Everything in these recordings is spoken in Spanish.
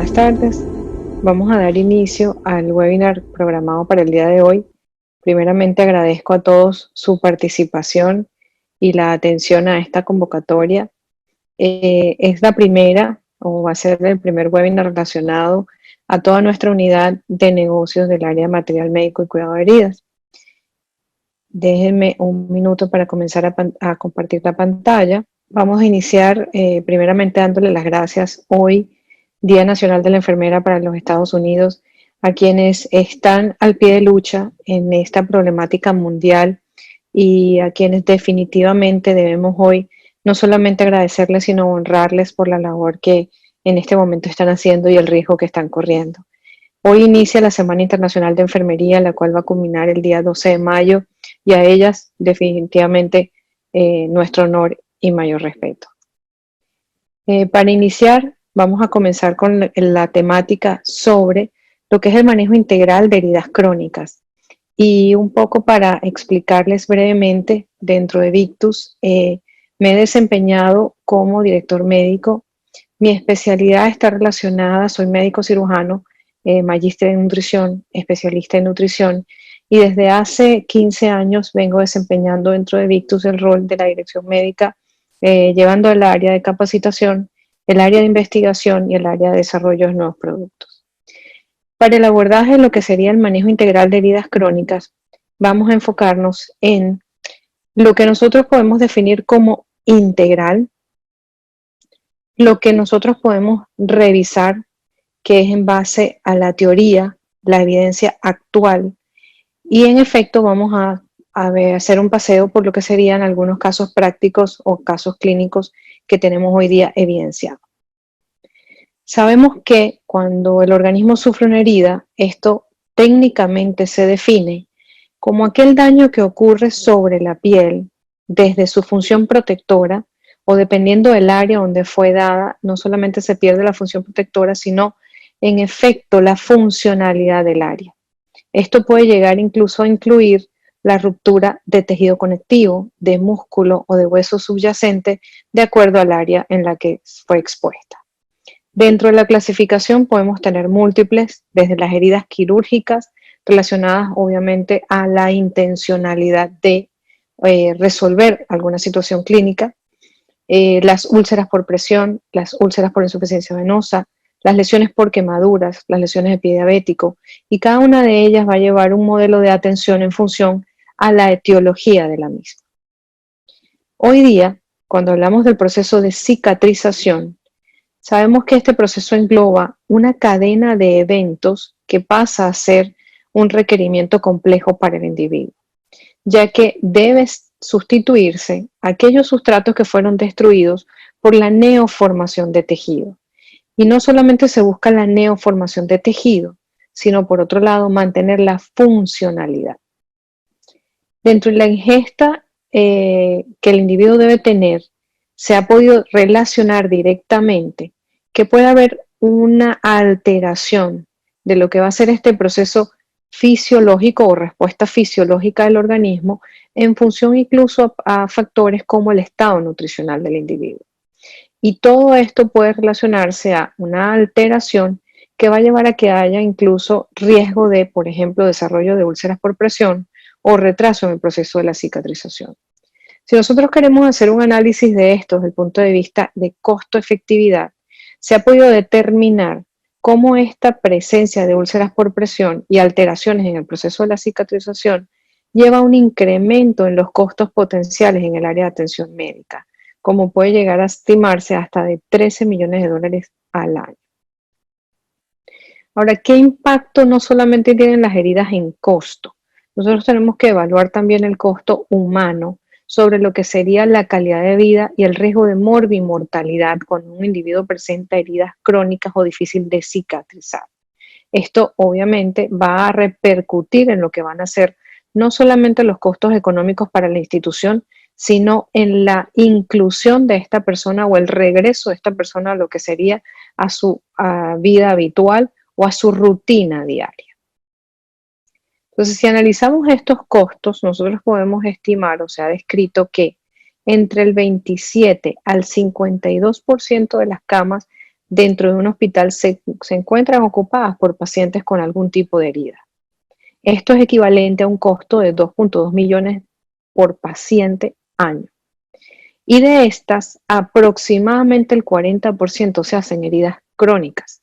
buenas tardes. Vamos a dar inicio al webinar programado para el día de hoy. Primeramente agradezco a todos su participación y la atención a esta convocatoria. Es la primera o va a ser el primer webinar relacionado a toda nuestra unidad de negocios del área de material médico y cuidado de heridas. Déjenme un minuto para comenzar a compartir la pantalla. Vamos a iniciar primeramente dándole las gracias hoy, Día Nacional de la Enfermera para los Estados Unidos, a quienes están al pie de lucha en esta problemática mundial y a quienes definitivamente debemos hoy no solamente agradecerles, sino honrarles por la labor que en este momento están haciendo y el riesgo que están corriendo. Hoy inicia la Semana Internacional de Enfermería, la cual va a culminar el día 12 de mayo, y a ellas definitivamente nuestro honor y mayor respeto. Para iniciar, vamos a comenzar con la temática sobre lo que es el manejo integral de heridas crónicas. Y un poco para explicarles brevemente, dentro de Victus me he desempeñado como director médico. Mi especialidad está relacionada, soy médico cirujano, magíster en nutrición, especialista en nutrición, y desde hace 15 años vengo desempeñando dentro de Victus el rol de la dirección médica, llevando el área de capacitación, el área de investigación y el área de desarrollo de nuevos productos. Para el abordaje de lo que sería el manejo integral de heridas crónicas, vamos a enfocarnos en lo que nosotros podemos definir como integral, lo que nosotros podemos revisar, que es en base a la teoría, la evidencia actual, y en efecto vamos a hacer un paseo por lo que serían algunos casos prácticos o casos clínicos que tenemos hoy día evidenciados. Sabemos que cuando el organismo sufre una herida, esto técnicamente se define como aquel daño que ocurre sobre la piel desde su función protectora, o dependiendo del área donde fue dada, no solamente se pierde la función protectora, sino en efecto la funcionalidad del área. Esto puede llegar incluso a incluir la ruptura de tejido conectivo, de músculo o de hueso subyacente, de acuerdo al área en la que fue expuesta. Dentro de la clasificación podemos tener múltiples, desde las heridas quirúrgicas, relacionadas obviamente a la intencionalidad de resolver alguna situación clínica, las úlceras por presión, las úlceras por insuficiencia venosa, las lesiones por quemaduras, las lesiones de pie diabético, y cada una de ellas va a llevar un modelo de atención en función a la etiología de la misma. Hoy día, cuando hablamos del proceso de cicatrización, sabemos que este proceso engloba una cadena de eventos que pasa a ser un requerimiento complejo para el individuo, ya que debe sustituirse aquellos sustratos que fueron destruidos por la neoformación de tejido. Y no solamente se busca la neoformación de tejido, sino por otro lado mantener la funcionalidad. Dentro de la ingesta que el individuo debe tener, se ha podido relacionar directamente que puede haber una alteración de lo que va a ser este proceso fisiológico o respuesta fisiológica del organismo en función incluso a factores como el estado nutricional del individuo. Y todo esto puede relacionarse a una alteración que va a llevar a que haya incluso riesgo de, por ejemplo, desarrollo de úlceras por presión o retraso en el proceso de la cicatrización. Si nosotros queremos hacer un análisis de esto desde el punto de vista de costo-efectividad, se ha podido determinar cómo esta presencia de úlceras por presión y alteraciones en el proceso de la cicatrización lleva a un incremento en los costos potenciales en el área de atención médica, como puede llegar a estimarse hasta de 13 millones de dólares al año. Ahora, ¿qué impacto no solamente tienen las heridas en costo? Nosotros tenemos que evaluar también el costo humano sobre lo que sería la calidad de vida y el riesgo de morbimortalidad cuando un individuo presenta heridas crónicas o difícil de cicatrizar. Esto obviamente va a repercutir en lo que van a ser no solamente los costos económicos para la institución, sino en la inclusión de esta persona o el regreso de esta persona a lo que sería a su vida habitual o a su rutina diaria. Entonces, si analizamos estos costos, nosotros podemos estimar, o se ha descrito que entre el 27 al 52% de las camas dentro de un hospital se encuentran ocupadas por pacientes con algún tipo de herida. Esto es equivalente a un costo de 2.2 millones por paciente año. Y de estas, aproximadamente el 40% se hacen heridas crónicas.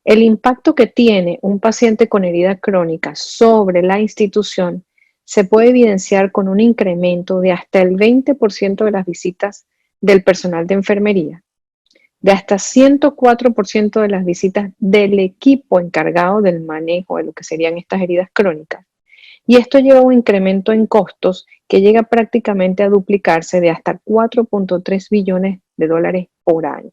El impacto que tiene un paciente con herida crónica sobre la institución se puede evidenciar con un incremento de hasta el 20% de las visitas del personal de enfermería, de hasta 104% de las visitas del equipo encargado del manejo de lo que serían estas heridas crónicas. Y esto lleva a un incremento en costos que llega prácticamente a duplicarse de hasta 4.3 billones de dólares por año,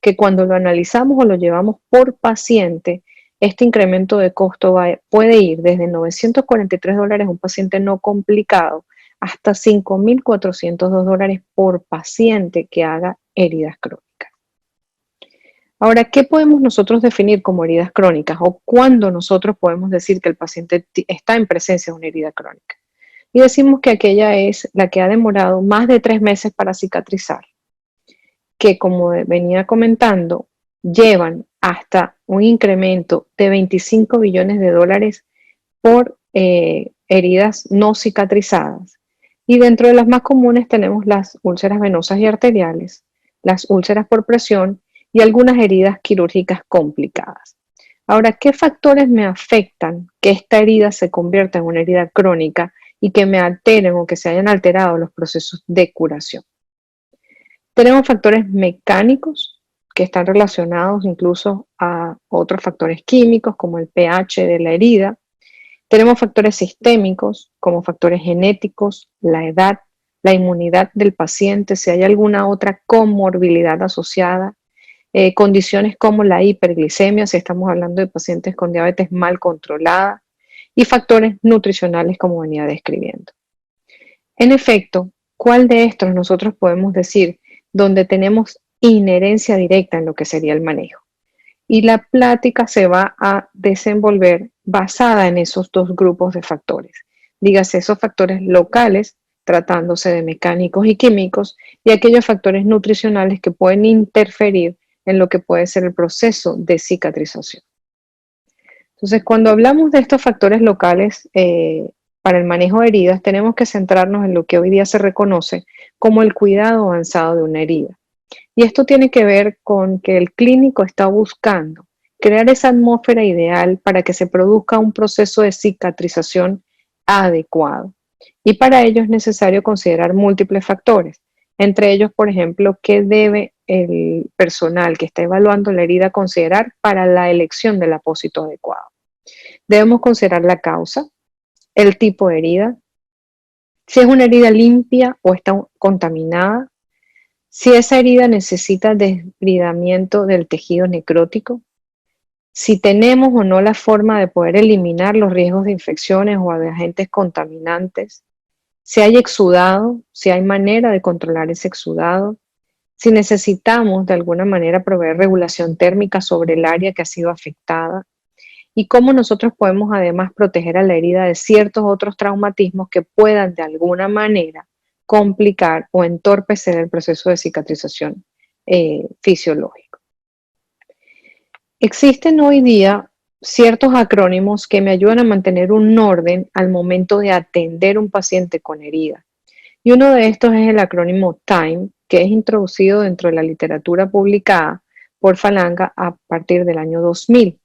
que cuando lo analizamos o lo llevamos por paciente, este incremento de costo puede ir desde 943 dólares un paciente no complicado hasta 5.402 dólares por paciente que haga heridas crónicas. Ahora, ¿qué podemos nosotros definir como heridas crónicas o cuándo nosotros podemos decir que el paciente está en presencia de una herida crónica? Y decimos que aquella es la que ha demorado más de 3 meses para cicatrizar, que como venía comentando, llevan hasta un incremento de 25 billones de dólares por heridas no cicatrizadas. Y dentro de las más comunes tenemos las úlceras venosas y arteriales, las úlceras por presión y algunas heridas quirúrgicas complicadas. Ahora, ¿qué factores me afectan que esta herida se convierta en una herida crónica y que me alteren o que se hayan alterado los procesos de curación? Tenemos factores mecánicos que están relacionados incluso a otros factores químicos como el pH de la herida. Tenemos factores sistémicos como factores genéticos, la edad, la inmunidad del paciente, si hay alguna otra comorbilidad asociada, condiciones como la hiperglicemia, si estamos hablando de pacientes con diabetes mal controlada, y factores nutricionales como venía describiendo. En efecto, ¿cuál de estos nosotros podemos decir donde tenemos inherencia directa en lo que sería el manejo? Y la plática se va a desenvolver basada en esos dos grupos de factores. Dígase, esos factores locales, tratándose de mecánicos y químicos, y aquellos factores nutricionales que pueden interferir en lo que puede ser el proceso de cicatrización. Entonces, cuando hablamos de estos factores locales para el manejo de heridas, tenemos que centrarnos en lo que hoy día se reconoce como el cuidado avanzado de una herida. Y esto tiene que ver con que el clínico está buscando crear esa atmósfera ideal para que se produzca un proceso de cicatrización adecuado. Y para ello es necesario considerar múltiples factores, entre ellos, por ejemplo, qué debe el personal que está evaluando la herida considerar para la elección del apósito adecuado. Debemos considerar la causa, el tipo de herida, si es una herida limpia o está contaminada, si esa herida necesita desbridamiento del tejido necrótico, si tenemos o no la forma de poder eliminar los riesgos de infecciones o de agentes contaminantes, si hay exudado, si hay manera de controlar ese exudado, si necesitamos de alguna manera proveer regulación térmica sobre el área que ha sido afectada y cómo nosotros podemos además proteger a la herida de ciertos otros traumatismos que puedan de alguna manera complicar o entorpecer el proceso de cicatrización fisiológico. Existen hoy día ciertos acrónimos que me ayudan a mantener un orden al momento de atender un paciente con herida. Y uno de estos es el acrónimo TIME, que es introducido dentro de la literatura publicada por Falanga a partir del año 2000.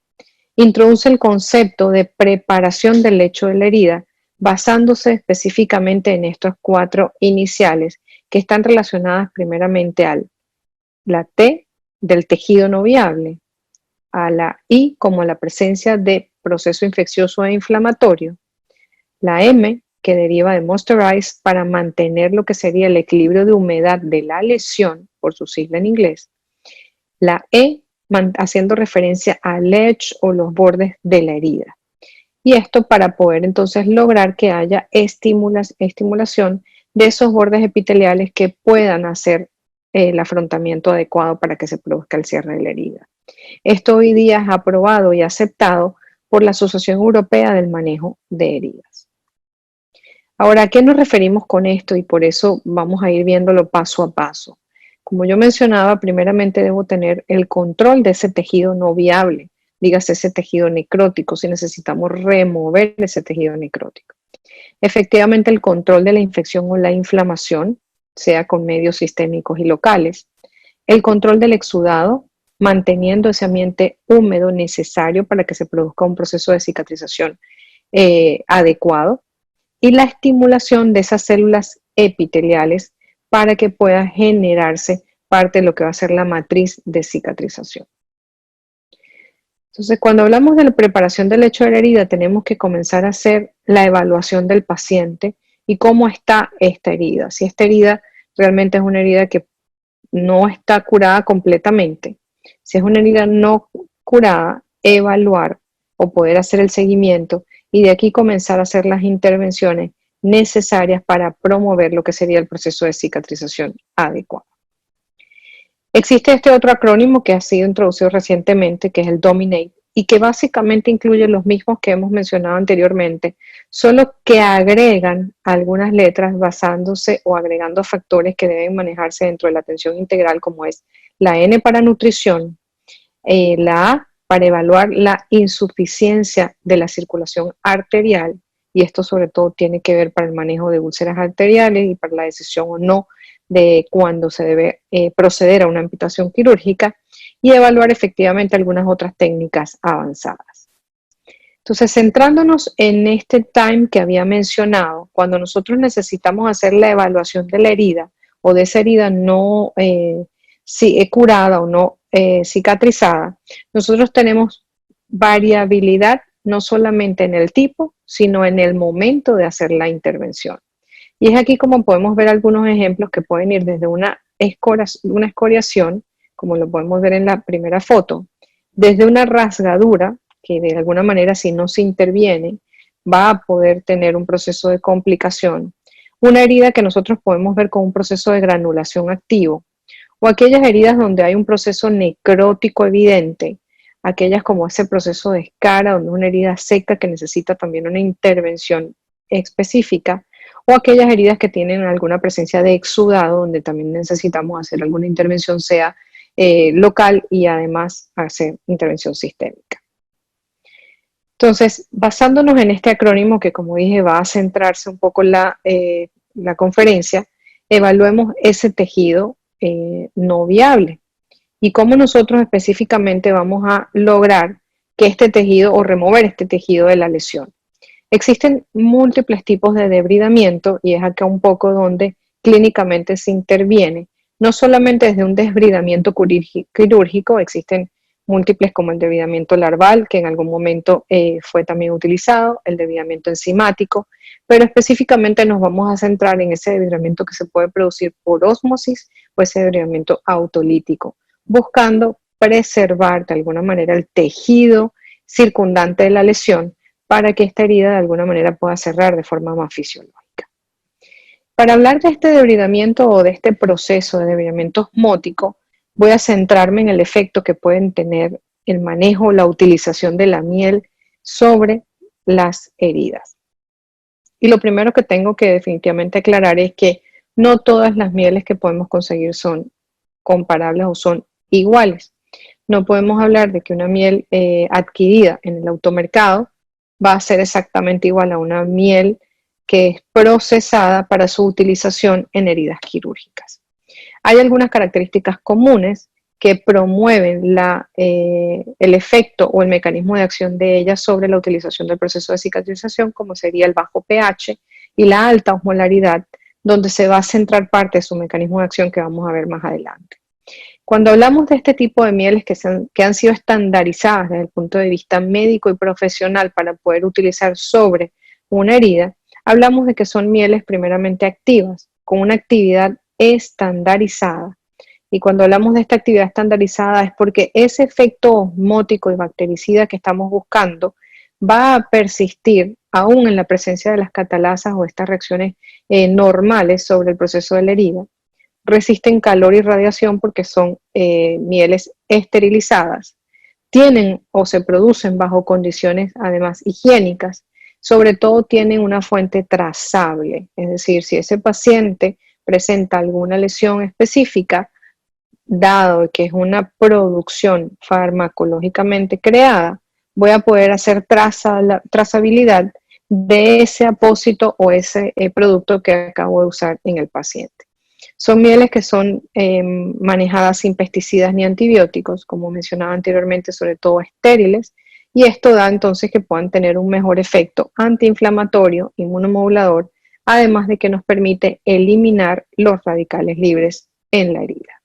Introduce el concepto de preparación del lecho de la herida, basándose específicamente en estos 4 iniciales que están relacionadas primeramente a la T del tejido no viable, a la I como la presencia de proceso infeccioso e inflamatorio, la M que deriva de moisturize para mantener lo que sería el equilibrio de humedad de la lesión, por su sigla en inglés, la E haciendo referencia al edge o los bordes de la herida. Y esto para poder entonces lograr que haya estimulación de esos bordes epiteliales que puedan hacer el afrontamiento adecuado para que se produzca el cierre de la herida. Esto hoy día es aprobado y aceptado por la Asociación Europea del Manejo de Heridas. Ahora, ¿a qué nos referimos con esto? Y por eso vamos a ir viéndolo paso a paso. Como yo mencionaba, primeramente debo tener el control de ese tejido no viable, dígase ese tejido necrótico, si necesitamos remover ese tejido necrótico. Efectivamente, el control de la infección o la inflamación, sea con medios sistémicos y locales. El control del exudado, manteniendo ese ambiente húmedo necesario para que se produzca un proceso de cicatrización adecuado. Y la estimulación de esas células epiteliales para que pueda generarse parte de lo que va a ser la matriz de cicatrización. Entonces, cuando hablamos de la preparación del lecho de la herida, tenemos que comenzar a hacer la evaluación del paciente y cómo está esta herida. Si esta herida realmente es una herida que no está curada completamente, si es una herida no curada, evaluar o poder hacer el seguimiento y de aquí comenzar a hacer las intervenciones necesarias para promover lo que sería el proceso de cicatrización adecuado. Existe este otro acrónimo que ha sido introducido recientemente, que es el DOMINATE, y que básicamente incluye los mismos que hemos mencionado anteriormente, solo que agregan algunas letras basándose o agregando factores que deben manejarse dentro de la atención integral, como es la N para nutrición, la A para evaluar la insuficiencia de la circulación arterial, y esto sobre todo tiene que ver para el manejo de úlceras arteriales y para la decisión o no de cuándo se debe proceder a una amputación quirúrgica, y evaluar efectivamente algunas otras técnicas avanzadas. Entonces, centrándonos en este time que había mencionado, cuando nosotros necesitamos hacer la evaluación de la herida o de esa herida no curada o no cicatrizada, nosotros tenemos variabilidad no solamente en el tipo, sino en el momento de hacer la intervención. Y es aquí como podemos ver algunos ejemplos que pueden ir desde una escoriación, como lo podemos ver en la primera foto, desde una rasgadura, que de alguna manera si no se interviene, va a poder tener un proceso de complicación, una herida que nosotros podemos ver con un proceso de granulación activo, o aquellas heridas donde hay un proceso necrótico evidente, aquellas como ese proceso de escara, donde es una herida seca que necesita también una intervención específica, o aquellas heridas que tienen alguna presencia de exudado, donde también necesitamos hacer alguna intervención, sea local y además hacer intervención sistémica. Entonces, basándonos en este acrónimo que, como dije, va a centrarse un poco la conferencia, evaluemos ese tejido no viable y cómo nosotros específicamente vamos a lograr que este tejido o remover este tejido de la lesión. Existen múltiples tipos de debridamiento y es acá un poco donde clínicamente se interviene, no solamente desde un desbridamiento quirúrgico, existen múltiples como el debridamiento larval, que en algún momento fue también utilizado, el debridamiento enzimático, pero específicamente nos vamos a centrar en ese debridamiento que se puede producir por ósmosis o ese debridamiento autolítico, buscando preservar de alguna manera el tejido circundante de la lesión para que esta herida de alguna manera pueda cerrar de forma más fisiológica. Para hablar de este debridamiento o de este proceso de debridamiento osmótico, voy a centrarme en el efecto que pueden tener el manejo o la utilización de la miel sobre las heridas. Y lo primero que tengo que definitivamente aclarar es que no todas las mieles que podemos conseguir son comparables o son iguales. No podemos hablar de que una miel adquirida en el automercado va a ser exactamente igual a una miel que es procesada para su utilización en heridas quirúrgicas. Hay algunas características comunes que promueven el efecto o el mecanismo de acción de ellas sobre la utilización del proceso de cicatrización, como sería el bajo pH y la alta osmolaridad, donde se va a centrar parte de su mecanismo de acción que vamos a ver más adelante. Cuando hablamos de este tipo de mieles que han sido estandarizadas desde el punto de vista médico y profesional para poder utilizar sobre una herida, hablamos de que son mieles primeramente activas, con una actividad estandarizada. Y cuando hablamos de esta actividad estandarizada es porque ese efecto osmótico y bactericida que estamos buscando va a persistir aún en la presencia de las catalasas o estas reacciones normales sobre el proceso de la herida. Resisten calor y radiación porque son mieles esterilizadas, tienen o se producen bajo condiciones además higiénicas, sobre todo tienen una fuente trazable, es decir, si ese paciente presenta alguna lesión específica, dado que es una producción farmacológicamente creada, voy a poder hacer trazabilidad de ese apósito o ese producto que acabo de usar en el paciente. Son mieles que son manejadas sin pesticidas ni antibióticos, como mencionaba anteriormente, sobre todo estériles, y esto da entonces que puedan tener un mejor efecto antiinflamatorio, inmunomodulador, además de que nos permite eliminar los radicales libres en la herida.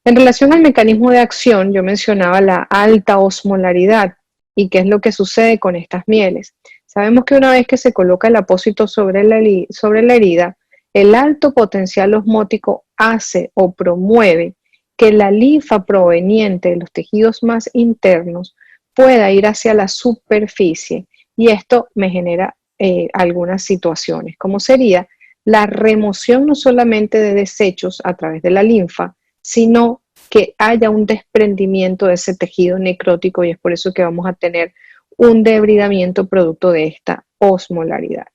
En relación al mecanismo de acción, yo mencionaba la alta osmolaridad y qué es lo que sucede con estas mieles. Sabemos que una vez que se coloca el apósito sobre la herida, el alto potencial osmótico hace o promueve que la linfa proveniente de los tejidos más internos pueda ir hacia la superficie y esto me genera algunas situaciones, como sería la remoción no solamente de desechos a través de la linfa, sino que haya un desprendimiento de ese tejido necrótico y es por eso que vamos a tener un debridamiento producto de esta osmolaridad.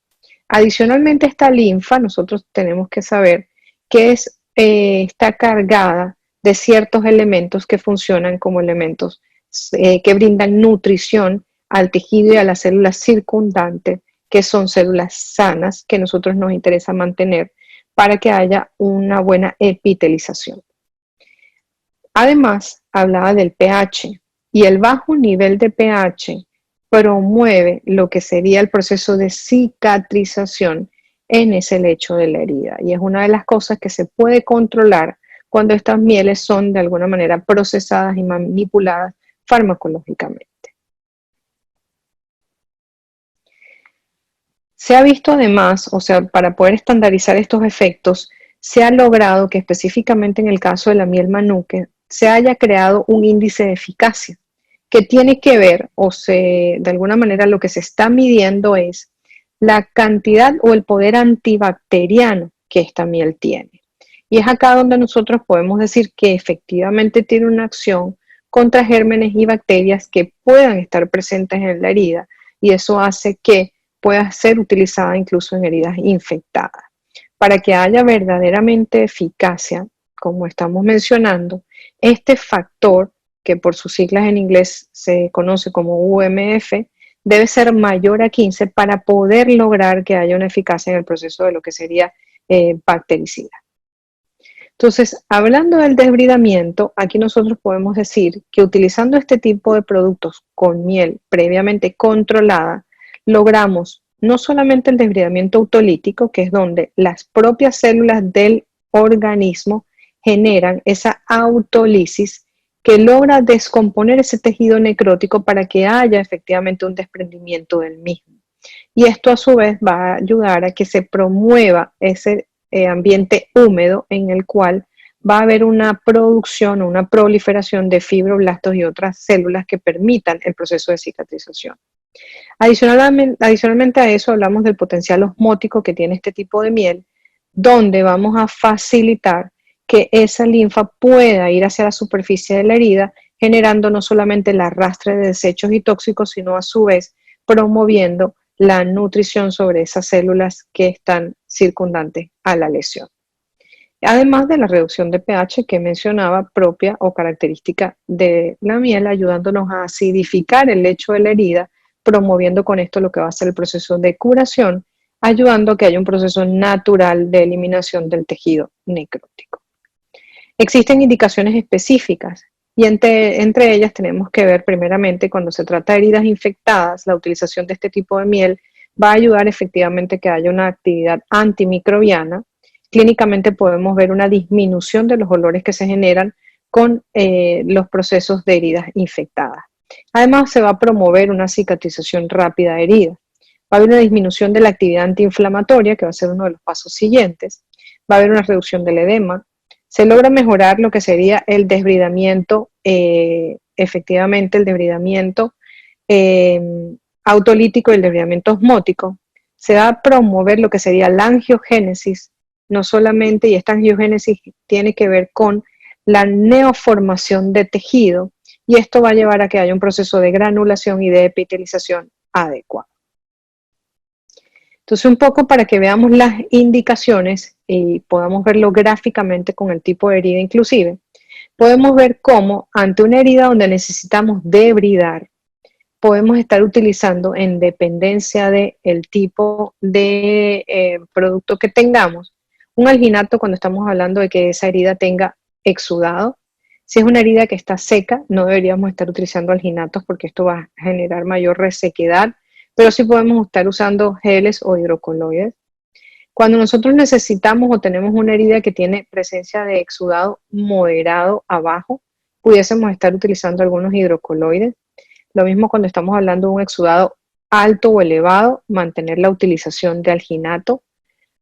Adicionalmente, esta linfa, nosotros tenemos que saber que está cargada de ciertos elementos que funcionan como elementos que brindan nutrición al tejido y a las células circundantes, que son células sanas que a nosotros nos interesa mantener para que haya una buena epitelización. Además, hablaba del pH y el bajo nivel de pH promueve lo que sería el proceso de cicatrización en ese lecho de la herida. Y es una de las cosas que se puede controlar cuando estas mieles son de alguna manera procesadas y manipuladas farmacológicamente. Se ha visto además, o sea, para poder estandarizar estos efectos, se ha logrado que específicamente en el caso de la miel manuque se haya creado un índice de eficacia que tiene que ver, de alguna manera lo que se está midiendo es la cantidad o el poder antibacteriano que esta miel tiene. Y es acá donde nosotros podemos decir que efectivamente tiene una acción contra gérmenes y bacterias que puedan estar presentes en la herida y eso hace que pueda ser utilizada incluso en heridas infectadas. Para que haya verdaderamente eficacia, como estamos mencionando, este factor, que por sus siglas en inglés se conoce como UMF, debe ser mayor a 15 para poder lograr que haya una eficacia en el proceso de lo que sería bactericida. Entonces, hablando del desbridamiento, aquí nosotros podemos decir que utilizando este tipo de productos con miel previamente controlada, logramos no solamente el desbridamiento autolítico, que es donde las propias células del organismo generan esa autolisis que logra descomponer ese tejido necrótico para que haya efectivamente un desprendimiento del mismo. Y esto a su vez va a ayudar a que se promueva ese ambiente húmedo en el cual va a haber una producción o una proliferación de fibroblastos y otras células que permitan el proceso de cicatrización. Adicionalmente a eso hablamos del potencial osmótico que tiene este tipo de miel, donde vamos a facilitar que esa linfa pueda ir hacia la superficie de la herida, generando no solamente el arrastre de desechos y tóxicos, sino a su vez promoviendo la nutrición sobre esas células que están circundantes a la lesión. Además de la reducción de pH que mencionaba, propia o característica de la miel, ayudándonos a acidificar el lecho de la herida, promoviendo con esto lo que va a ser el proceso de curación, ayudando a que haya un proceso natural de eliminación del tejido necrótico. Existen indicaciones específicas y entre ellas tenemos que ver primeramente cuando se trata de heridas infectadas, la utilización de este tipo de miel va a ayudar efectivamente a que haya una actividad antimicrobiana. Clínicamente podemos ver una disminución de los olores que se generan con los procesos de heridas infectadas. Además, se va a promover una cicatrización rápida de heridas. Va a haber una disminución de la actividad antiinflamatoria, que va a ser uno de los pasos siguientes. Va a haber una reducción del edema. Se logra mejorar lo que sería el desbridamiento, efectivamente el desbridamiento autolítico y el desbridamiento osmótico. Se va a promover lo que sería la angiogénesis, no solamente, y esta angiogénesis tiene que ver con la neoformación de tejido, y esto va a llevar a que haya un proceso de granulación y de epitelización adecuado. Entonces, un poco para que veamos las indicaciones y podamos verlo gráficamente con el tipo de herida inclusive, podemos ver cómo ante una herida donde necesitamos debridar, podemos estar utilizando en dependencia del tipo de producto que tengamos, un alginato cuando estamos hablando de que esa herida tenga exudado. Si es una herida que está seca, no deberíamos estar utilizando alginatos porque esto va a generar mayor resequedad, pero sí podemos estar usando geles o hidrocoloides. Cuando nosotros necesitamos o tenemos una herida que tiene presencia de exudado moderado abajo, pudiésemos estar utilizando algunos hidrocoloides. Lo mismo cuando estamos hablando de un exudado alto o elevado, mantener la utilización de alginato.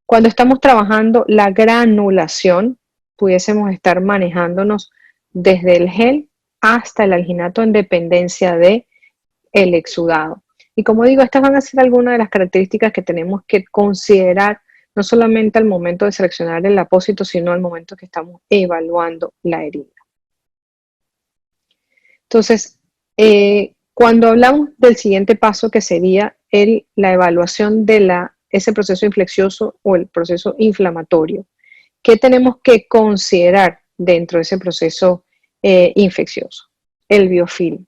Cuando estamos trabajando la granulación, pudiésemos estar manejándonos desde el gel hasta el alginato en dependencia de el exudado. Y como digo, estas van a ser algunas de las características que tenemos que considerar no solamente al momento de seleccionar el apósito, sino al momento que estamos evaluando la herida. Entonces, cuando hablamos del siguiente paso, que sería la evaluación de ese proceso infeccioso o el proceso inflamatorio, ¿qué tenemos que considerar dentro de ese proceso infeccioso? El biofilm.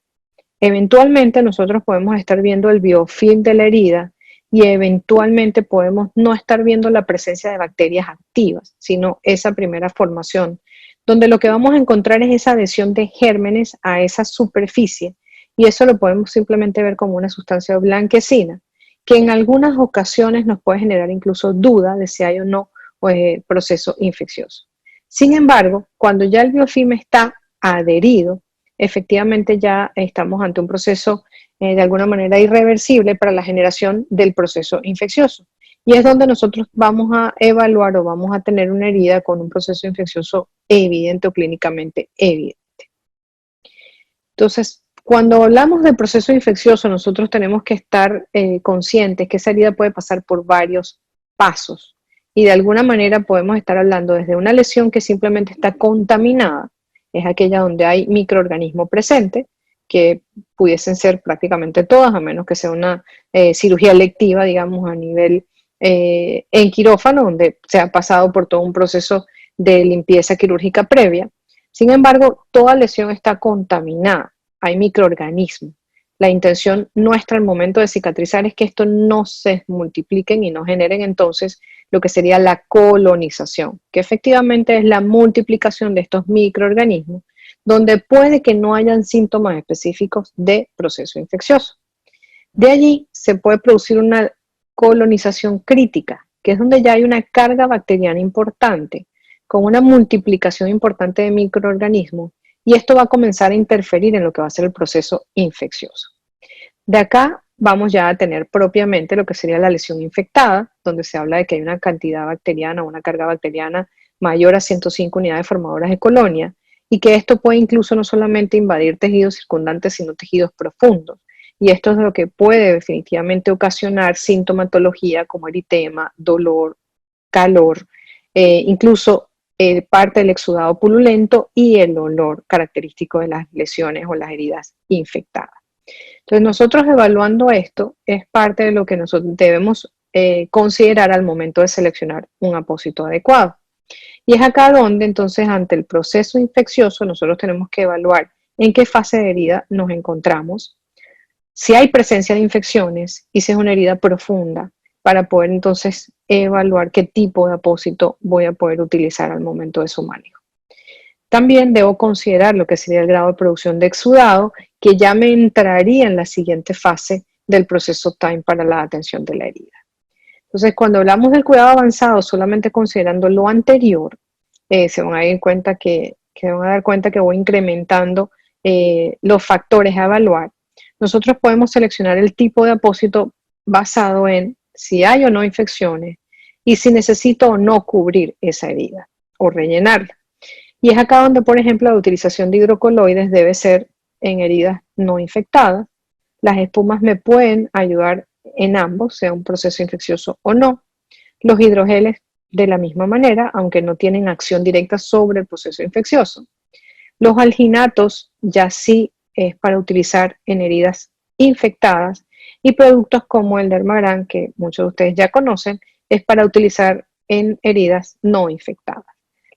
Eventualmente nosotros podemos estar viendo el biofilm de la herida y eventualmente podemos no estar viendo la presencia de bacterias activas, sino esa primera formación, donde lo que vamos a encontrar es esa adhesión de gérmenes a esa superficie, y eso lo podemos simplemente ver como una sustancia blanquecina, que en algunas ocasiones nos puede generar incluso duda de si hay o no proceso infeccioso. Sin embargo, cuando ya el biofilm está adherido, efectivamente ya estamos ante un proceso de alguna manera irreversible para la generación del proceso infeccioso. Y es donde nosotros vamos a evaluar o vamos a tener una herida con un proceso infeccioso evidente o clínicamente evidente. Entonces, cuando hablamos del proceso infeccioso, nosotros tenemos que estar conscientes que esa herida puede pasar por varios pasos. Y de alguna manera podemos estar hablando desde una lesión que simplemente está contaminada, es aquella donde hay microorganismo presente, que pudiesen ser prácticamente todas, a menos que sea una cirugía electiva, digamos, a nivel en quirófano, donde se ha pasado por todo un proceso de limpieza quirúrgica previa. Sin embargo, toda lesión está contaminada, hay microorganismos. La intención nuestra al momento de cicatrizar es que esto no se multipliquen y no generen entonces lo que sería la colonización, que efectivamente es la multiplicación de estos microorganismos, donde puede que no hayan síntomas específicos de proceso infeccioso. De allí se puede producir una colonización crítica, que es donde ya hay una carga bacteriana importante, con una multiplicación importante de microorganismos, y esto va a comenzar a interferir en lo que va a ser el proceso infeccioso. De acá vamos ya a tener propiamente lo que sería la lesión infectada, donde se habla de que hay una cantidad bacteriana o una carga bacteriana mayor a 105 unidades formadoras de colonia, y que esto puede incluso no solamente invadir tejidos circundantes, sino tejidos profundos. Y esto es lo que puede definitivamente ocasionar sintomatología como eritema, dolor, calor, incluso parte del exudado purulento y el olor característico de las lesiones o las heridas infectadas. Entonces nosotros evaluando esto es parte de lo que nosotros debemos considerar al momento de seleccionar un apósito adecuado. Y es acá donde entonces ante el proceso infeccioso nosotros tenemos que evaluar en qué fase de herida nos encontramos, si hay presencia de infecciones y si es una herida profunda, para poder entonces evaluar qué tipo de apósito voy a poder utilizar al momento de su manejo. También debo considerar lo que sería el grado de producción de exudado, que ya me entraría en la siguiente fase del proceso TIME para la atención de la herida. Entonces, cuando hablamos del cuidado avanzado, solamente considerando lo anterior, se van a dar cuenta que voy incrementando los factores a evaluar. Nosotros podemos seleccionar el tipo de apósito basado en si hay o no infecciones y si necesito o no cubrir esa herida o rellenarla. Y es acá donde, por ejemplo, la utilización de hidrocoloides debe ser en heridas no infectadas. Las espumas me pueden ayudar en ambos, sea un proceso infeccioso o no. Los hidrogeles de la misma manera, aunque no tienen acción directa sobre el proceso infeccioso. Los alginatos ya sí es para utilizar en heridas infectadas, y productos como el Dermagran, que muchos de ustedes ya conocen, es para utilizar en heridas no infectadas.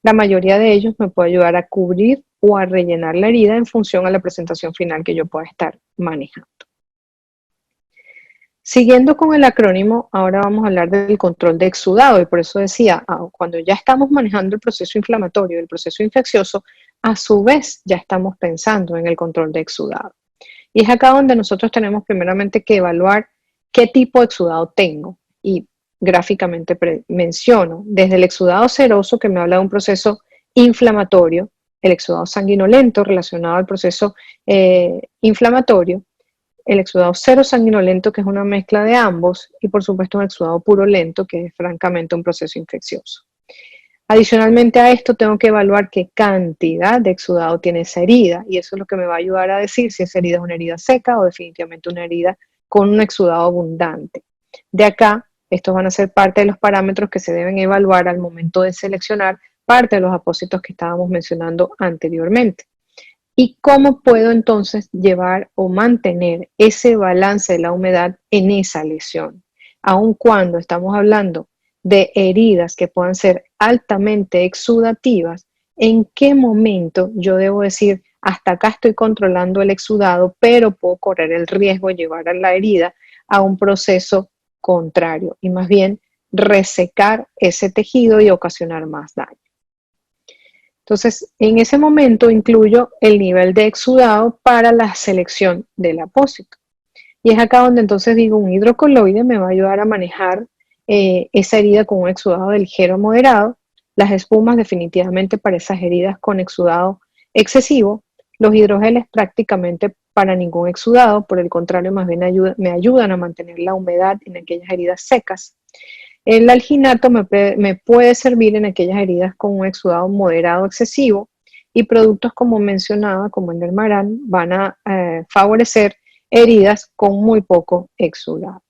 La mayoría de ellos me puede ayudar a cubrir o a rellenar la herida en función a la presentación final que yo pueda estar manejando. Siguiendo con el acrónimo, ahora vamos a hablar del control de exudado, y por eso decía, cuando ya estamos manejando el proceso inflamatorio, el proceso infeccioso, a su vez ya estamos pensando en el control de exudado. Y es acá donde nosotros tenemos primeramente que evaluar qué tipo de exudado tengo. Y gráficamente menciono desde el exudado seroso, que me habla de un proceso inflamatorio, el exudado sanguinolento relacionado al proceso inflamatorio, el exudado cero sanguinolento, que es una mezcla de ambos, y por supuesto un exudado purulento, que es francamente un proceso infeccioso. Adicionalmente a esto, tengo que evaluar qué cantidad de exudado tiene esa herida, y eso es lo que me va a ayudar a decir si esa herida es una herida seca o definitivamente una herida con un exudado abundante. De acá, estos van a ser parte de los parámetros que se deben evaluar al momento de seleccionar parte de los apósitos que estábamos mencionando anteriormente. ¿Y cómo puedo entonces llevar o mantener ese balance de la humedad en esa lesión? Aun cuando estamos hablando de heridas que puedan ser altamente exudativas, ¿en qué momento yo debo decir, hasta acá estoy controlando el exudado, pero puedo correr el riesgo de llevar a la herida a un proceso contrario y más bien resecar ese tejido y ocasionar más daño? Entonces, en ese momento incluyo el nivel de exudado para la selección del apósito. Y es acá donde entonces digo, un hidrocoloide me va a ayudar a manejar esa herida con un exudado de ligero a moderado, las espumas definitivamente para esas heridas con exudado excesivo, los hidrogeles prácticamente para ningún exudado, por el contrario, más bien me ayudan a mantener la humedad en aquellas heridas secas. El alginato me puede servir en aquellas heridas con un exudado moderado excesivo, y productos como mencionaba, como el Dermaran, van a favorecer heridas con muy poco exudado.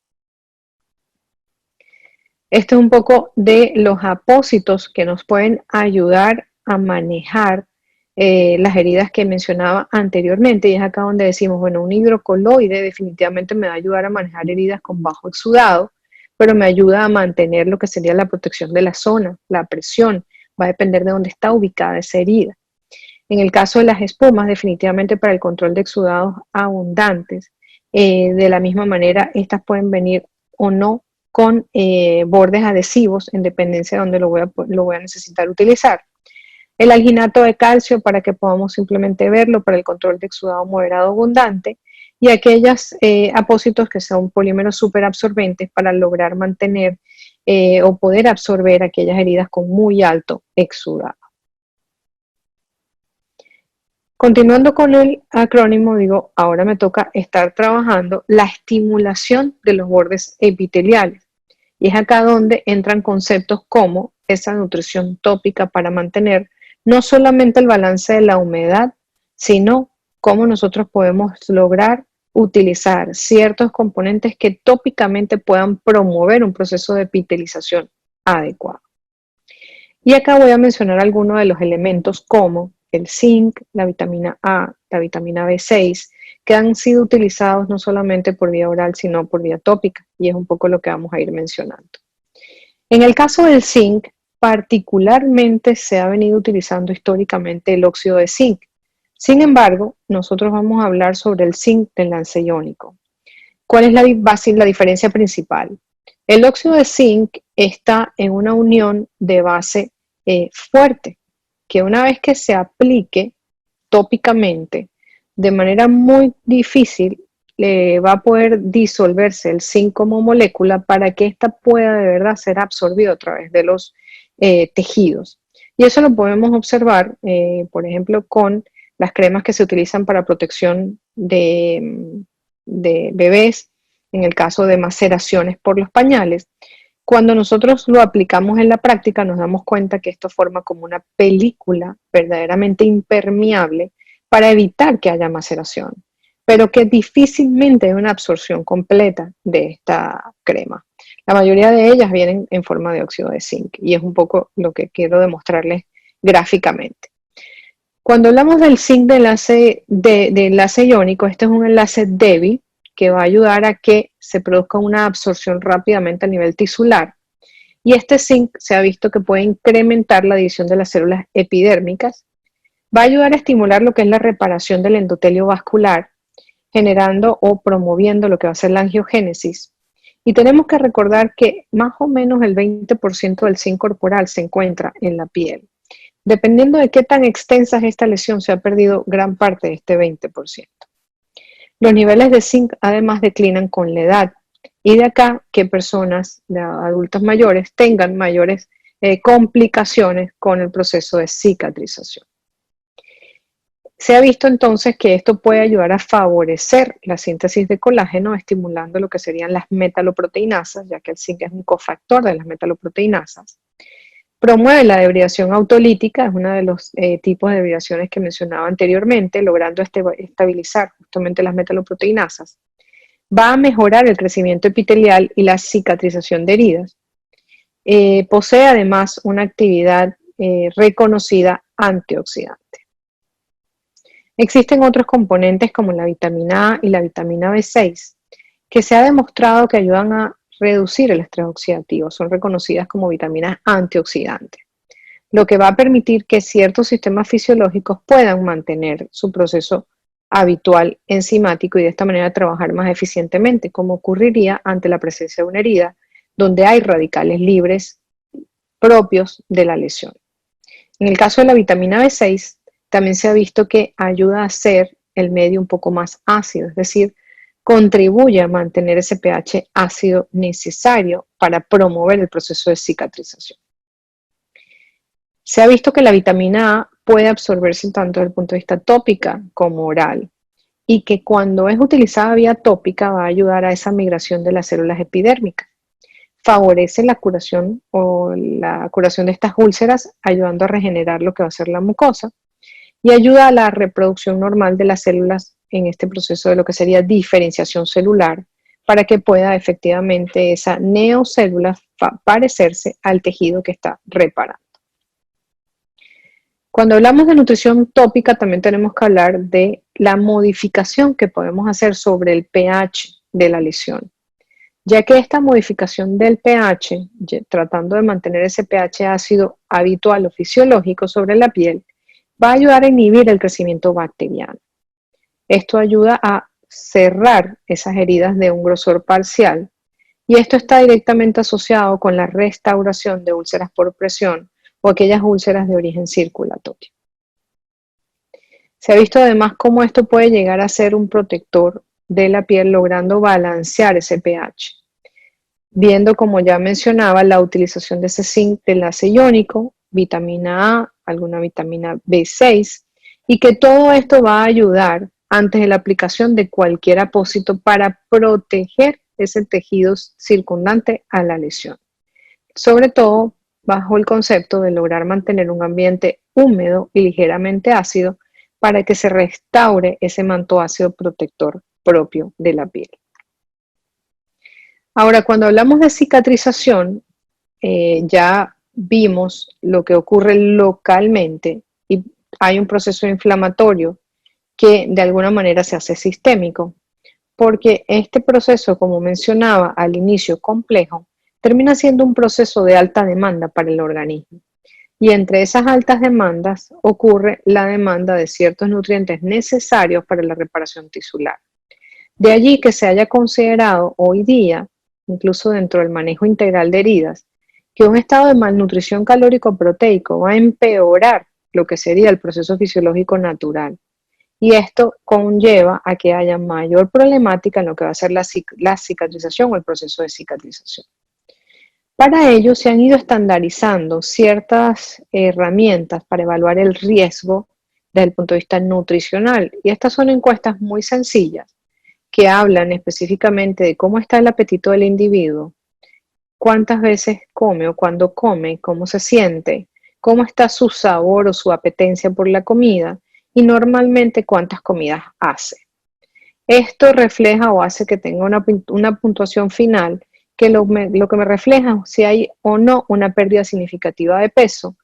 Esto es un poco de los apósitos que nos pueden ayudar a manejar las heridas que mencionaba anteriormente, y es acá donde decimos, bueno, un hidrocoloide definitivamente me va a ayudar a manejar heridas con bajo exudado, pero me ayuda a mantener lo que sería la protección de la zona, la presión, va a depender de dónde está ubicada esa herida. En el caso de las espumas, definitivamente para el control de exudados abundantes, de la misma manera, estas pueden venir o no con bordes adhesivos en dependencia de dónde lo voy a necesitar utilizar. El alginato de calcio para que podamos simplemente verlo para el control de exudado moderado abundante, y aquellos apósitos que son polímeros superabsorbentes para lograr mantener o poder absorber aquellas heridas con muy alto exudado. Continuando con el acrónimo, digo, ahora me toca estar trabajando la estimulación de los bordes epiteliales. Y es acá donde entran conceptos como esa nutrición tópica para mantener no solamente el balance de la humedad, sino cómo nosotros podemos lograr utilizar ciertos componentes que tópicamente puedan promover un proceso de epitelización adecuado. Y acá voy a mencionar algunos de los elementos como el zinc, la vitamina A, la vitamina B6, que han sido utilizados no solamente por vía oral, sino por vía tópica, y es un poco lo que vamos a ir mencionando. En el caso del zinc, particularmente se ha venido utilizando históricamente el óxido de zinc. Sin embargo, nosotros vamos a hablar sobre el zinc de enlace iónico. ¿Cuál es la diferencia principal? El óxido de zinc está en una unión de base fuerte, que una vez que se aplique tópicamente, de manera muy difícil va a poder disolverse el zinc como molécula para que ésta pueda de verdad ser absorbida a través de los tejidos. Y eso lo podemos observar, por ejemplo, con las cremas que se utilizan para protección de bebés, en el caso de maceraciones por los pañales. Cuando nosotros lo aplicamos en la práctica, nos damos cuenta que esto forma como una película verdaderamente impermeable para evitar que haya maceración, pero que difícilmente hay una absorción completa de esta crema. La mayoría de ellas vienen en forma de óxido de zinc, y es un poco lo que quiero demostrarles gráficamente. Cuando hablamos del zinc de enlace iónico, este es un enlace débil que va a ayudar a que se produzca una absorción rápidamente a nivel tisular. Y este zinc se ha visto que puede incrementar la división de las células epidérmicas, Va a ayudar a estimular lo que es la reparación del endotelio vascular, generando o promoviendo lo que va a ser la angiogénesis. Y tenemos que recordar que más o menos el 20% del zinc corporal se encuentra en la piel. Dependiendo de qué tan extensa es esta lesión, se ha perdido gran parte de este 20%. Los niveles de zinc además declinan con la edad, y de acá que personas de adultos mayores tengan mayores complicaciones con el proceso de cicatrización. Se ha visto entonces que esto puede ayudar a favorecer la síntesis de colágeno, estimulando lo que serían las metaloproteinasas, ya que el zinc es un cofactor de las metaloproteinasas. Promueve la debridación autolítica, es uno de los tipos de debridaciones que mencionaba anteriormente, logrando estabilizar justamente las metaloproteinasas. Va a mejorar el crecimiento epitelial y la cicatrización de heridas. Posee además una actividad reconocida antioxidante. Existen otros componentes como la vitamina A y la vitamina B6, que se ha demostrado que ayudan a reducir el estrés oxidativo. Son reconocidas como vitaminas antioxidantes, lo que va a permitir que ciertos sistemas fisiológicos puedan mantener su proceso habitual enzimático y de esta manera trabajar más eficientemente, como ocurriría ante la presencia de una herida donde hay radicales libres propios de la lesión. En el caso de la vitamina B6, también se ha visto que ayuda a hacer el medio un poco más ácido, es decir, contribuye a mantener ese pH ácido necesario para promover el proceso de cicatrización. Se ha visto que la vitamina A puede absorberse tanto desde el punto de vista tópica como oral, y que cuando es utilizada vía tópica va a ayudar a esa migración de las células epidérmicas. Favorece la curación de estas úlceras, ayudando a regenerar lo que va a ser la mucosa, y ayuda a la reproducción normal de las células en este proceso de lo que sería diferenciación celular, para que pueda efectivamente esa neocélula parecerse al tejido que está reparando. Cuando hablamos de nutrición tópica, también tenemos que hablar de la modificación que podemos hacer sobre el pH de la lesión, ya que esta modificación del pH, tratando de mantener ese pH ácido habitual o fisiológico sobre la piel, va a ayudar a inhibir el crecimiento bacteriano. Esto ayuda a cerrar esas heridas de un grosor parcial, y esto está directamente asociado con la restauración de úlceras por presión o aquellas úlceras de origen circulatorio. Se ha visto además cómo esto puede llegar a ser un protector de la piel, logrando balancear ese pH. Viendo, como ya mencionaba, la utilización de ese zinc de enlace iónico, vitamina A, alguna vitamina B6, y que todo esto va a ayudar antes de la aplicación de cualquier apósito para proteger ese tejido circundante a la lesión. Sobre todo bajo el concepto de lograr mantener un ambiente húmedo y ligeramente ácido para que se restaure ese manto ácido protector propio de la piel. Ahora, cuando hablamos de cicatrización, ya vimos lo que ocurre localmente y hay un proceso inflamatorio que de alguna manera se hace sistémico, porque este proceso, como mencionaba al inicio, complejo, termina siendo un proceso de alta demanda para el organismo. Y entre esas altas demandas ocurre la demanda de ciertos nutrientes necesarios para la reparación tisular. De allí que se haya considerado hoy día, incluso dentro del manejo integral de heridas, que un estado de malnutrición calórico-proteico va a empeorar lo que sería el proceso fisiológico natural. Y esto conlleva a que haya mayor problemática en lo que va a ser la cicatrización o el proceso de cicatrización. Para ello se han ido estandarizando ciertas herramientas para evaluar el riesgo desde el punto de vista nutricional. Y estas son encuestas muy sencillas que hablan específicamente de cómo está el apetito del individuo, cuántas veces come o cuándo come, cómo se siente, cómo está su sabor o su apetencia por la comida y normalmente cuántas comidas hace. Esto refleja o hace que tenga una puntuación final que lo que me refleja si hay o no una pérdida significativa de peso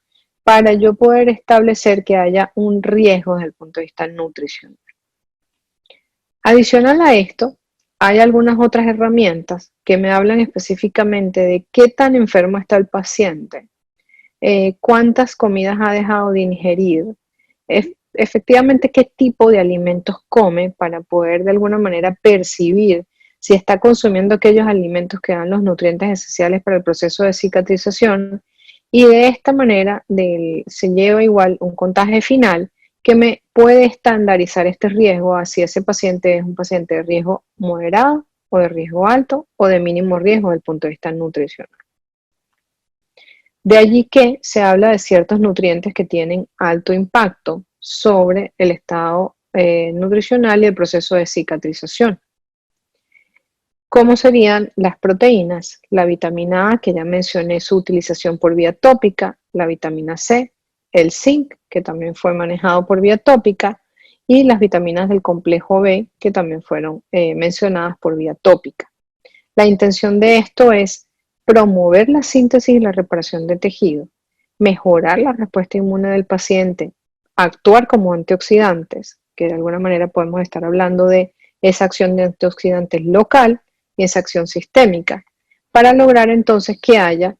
para yo poder establecer que haya un riesgo desde el punto de vista nutricional. Adicional a esto, hay algunas otras herramientas que me hablan específicamente de qué tan enfermo está el paciente, cuántas comidas ha dejado de ingerir, efectivamente qué tipo de alimentos come para poder de alguna manera percibir si está consumiendo aquellos alimentos que dan los nutrientes esenciales para el proceso de cicatrización, y de esta manera se lleva igual un puntaje final que me puede estandarizar este riesgo a si ese paciente es un paciente de riesgo moderado o de riesgo alto o de mínimo riesgo desde el punto de vista nutricional. De allí que se habla de ciertos nutrientes que tienen alto impacto sobre el estado nutricional y el proceso de cicatrización. ¿Cómo serían las proteínas? La vitamina A, que ya mencioné su utilización por vía tópica, la vitamina C, el zinc, que también fue manejado por vía tópica, y las vitaminas del complejo B, que también fueron mencionadas por vía tópica. La intención de esto es promover la síntesis y la reparación de tejido, mejorar la respuesta inmune del paciente, actuar como antioxidantes, que de alguna manera podemos estar hablando de esa acción de antioxidantes local y esa acción sistémica, para lograr entonces que haya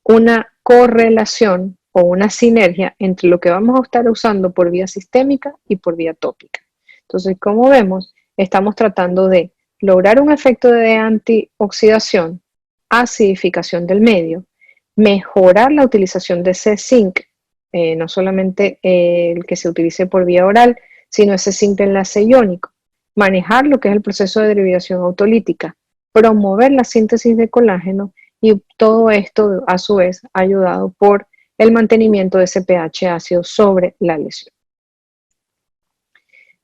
una correlación o una sinergia entre lo que vamos a estar usando por vía sistémica y por vía tópica. Entonces, como vemos, estamos tratando de lograr un efecto de antioxidación, acidificación del medio, mejorar la utilización de ese zinc, no solamente el que se utilice por vía oral, sino ese zinc de enlace iónico, manejar lo que es el proceso de derivación autolítica, promover la síntesis de colágeno, y todo esto a su vez ayudado por el mantenimiento de ese pH ácido sobre la lesión.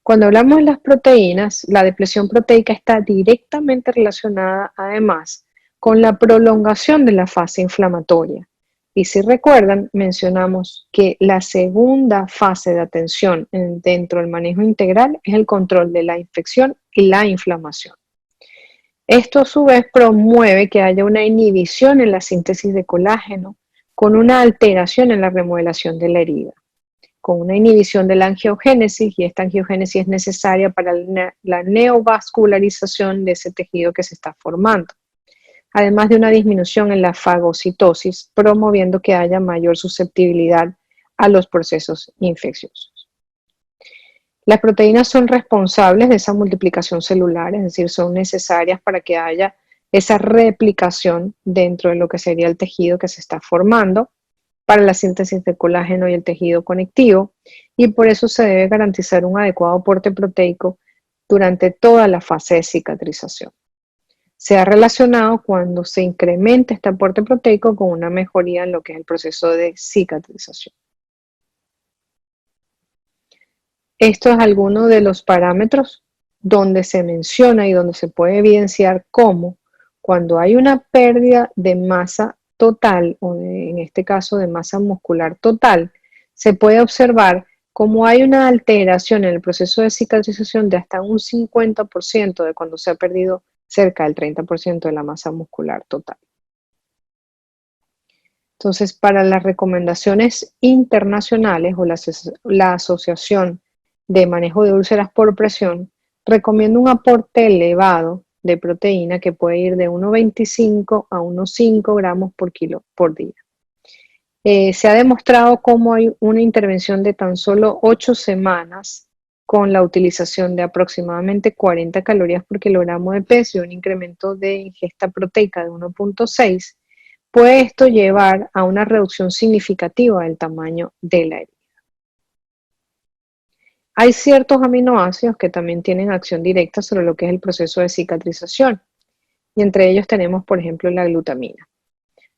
Cuando hablamos de las proteínas, la depleción proteica está directamente relacionada además con la prolongación de la fase inflamatoria. Y si recuerdan, mencionamos que la segunda fase de atención dentro del manejo integral es el control de la infección y la inflamación. Esto a su vez promueve que haya una inhibición en la síntesis de colágeno con una alteración en la remodelación de la herida, con una inhibición de la angiogénesis, y esta angiogénesis es necesaria para la neovascularización de ese tejido que se está formando, además de una disminución en la fagocitosis, promoviendo que haya mayor susceptibilidad a los procesos infecciosos. Las proteínas son responsables de esa multiplicación celular, es decir, son necesarias para que haya esa replicación dentro de lo que sería el tejido que se está formando, para la síntesis de colágeno y el tejido conectivo, y por eso se debe garantizar un adecuado aporte proteico durante toda la fase de cicatrización. Se ha relacionado cuando se incrementa este aporte proteico con una mejoría en lo que es el proceso de cicatrización. Esto es alguno de los parámetros donde se menciona y donde se puede evidenciar cómo cuando hay una pérdida de masa total, o en este caso de masa muscular total, se puede observar cómo hay una alteración en el proceso de cicatrización de hasta un 50% de cuando se ha perdido cerca del 30% de la masa muscular total. Entonces, para las recomendaciones internacionales o la Asociación de Manejo de Úlceras por Presión, recomiendo un aporte elevado de proteína que puede ir de 1,25 a unos 5 gramos por kilo por día. Se ha demostrado cómo hay una intervención de tan solo 8 semanas con la utilización de aproximadamente 40 calorías por kilogramo de peso y un incremento de ingesta proteica de 1,6, puede esto llevar a una reducción significativa del tamaño de la herida. Hay ciertos aminoácidos que también tienen acción directa sobre lo que es el proceso de cicatrización, y entre ellos tenemos, por ejemplo, la glutamina.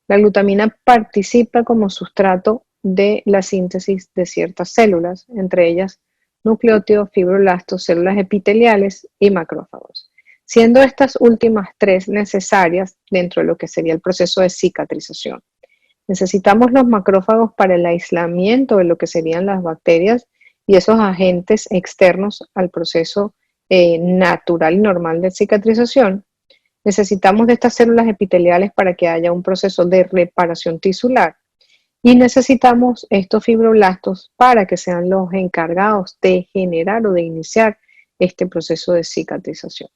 La glutamina participa como sustrato de la síntesis de ciertas células, entre ellas nucleótidos, fibroblastos, células epiteliales y macrófagos, siendo estas últimas tres necesarias dentro de lo que sería el proceso de cicatrización. Necesitamos los macrófagos para el aislamiento de lo que serían las bacterias y esos agentes externos al proceso natural y normal de cicatrización. Necesitamos de estas células epiteliales para que haya un proceso de reparación tisular, y necesitamos estos fibroblastos para que sean los encargados de generar o de iniciar este proceso de cicatrización.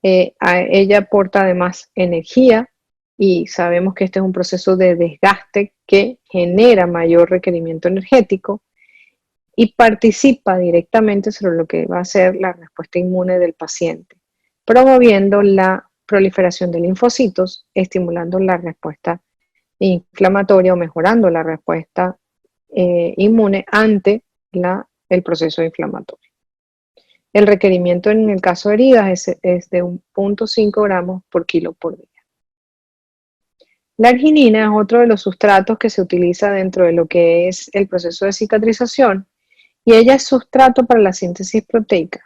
Ella aporta además energía, y sabemos que este es un proceso de desgaste que genera mayor requerimiento energético, y participa directamente sobre lo que va a ser la respuesta inmune del paciente, promoviendo la proliferación de linfocitos, estimulando la respuesta inflamatoria o mejorando la respuesta inmune ante el proceso inflamatorio. El requerimiento en el caso de heridas es de 1,5 gramos por kilo por día. La arginina es otro de los sustratos que se utiliza dentro de lo que es el proceso de cicatrización y ella es sustrato para la síntesis proteica.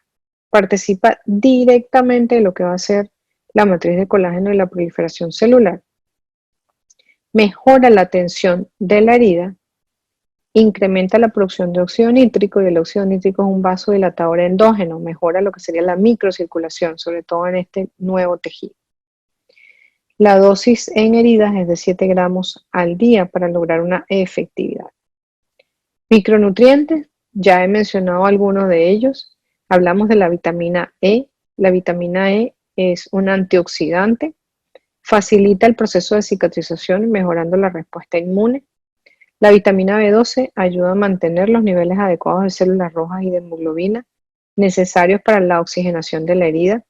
Participa directamente en lo que va a ser la matriz de colágeno y la proliferación celular. Mejora la tensión de la herida, incrementa la producción de óxido nítrico y el óxido nítrico es un vasodilatador endógeno, mejora lo que sería la microcirculación, sobre todo en este nuevo tejido. La dosis en heridas es de 7 gramos al día para lograr una efectividad. Micronutrientes, ya he mencionado algunos de ellos. Hablamos de la vitamina E. La vitamina E es un antioxidante, facilita el proceso de cicatrización mejorando la respuesta inmune. La vitamina B12 ayuda a mantener los niveles adecuados de células rojas y de hemoglobina necesarios para la oxigenación de la herida.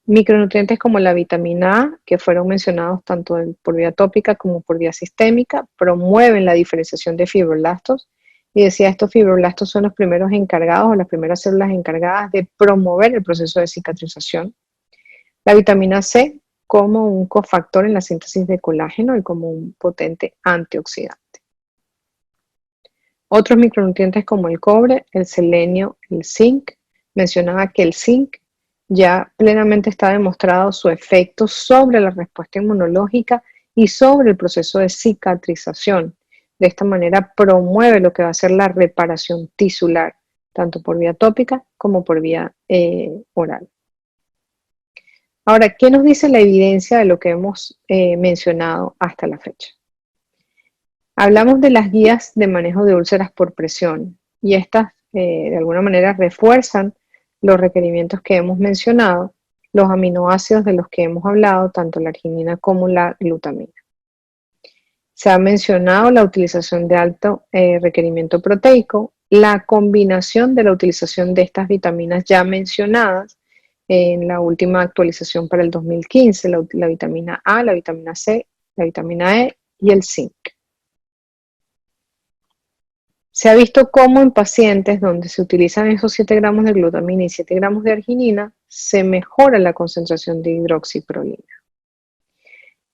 Micronutrientes como la vitamina A, que fueron mencionados tanto por vía tópica como por vía sistémica, promueven la diferenciación de fibroblastos. Y decía, estos fibroblastos son los primeros encargados o las primeras células encargadas de promover el proceso de cicatrización. La vitamina C como un cofactor en la síntesis de colágeno y como un potente antioxidante. Otros micronutrientes como el cobre, el selenio, el zinc. Mencionaba que el zinc ya plenamente está demostrado su efecto sobre la respuesta inmunológica y sobre el proceso de cicatrización. De esta manera promueve lo que va a ser la reparación tisular, tanto por vía tópica como por vía oral. Ahora, ¿qué nos dice la evidencia de lo que hemos mencionado hasta la fecha? Hablamos de las guías de manejo de úlceras por presión y estas de alguna manera refuerzan los requerimientos que hemos mencionado, los aminoácidos de los que hemos hablado, tanto la arginina como la glutamina. Se ha mencionado la utilización de alto requerimiento proteico, la combinación de la utilización de estas vitaminas ya mencionadas en la última actualización para el 2015, la vitamina A, la vitamina C, la vitamina E y el zinc. Se ha visto cómo en pacientes donde se utilizan esos 7 gramos de glutamina y 7 gramos de arginina, se mejora la concentración de hidroxiprolina.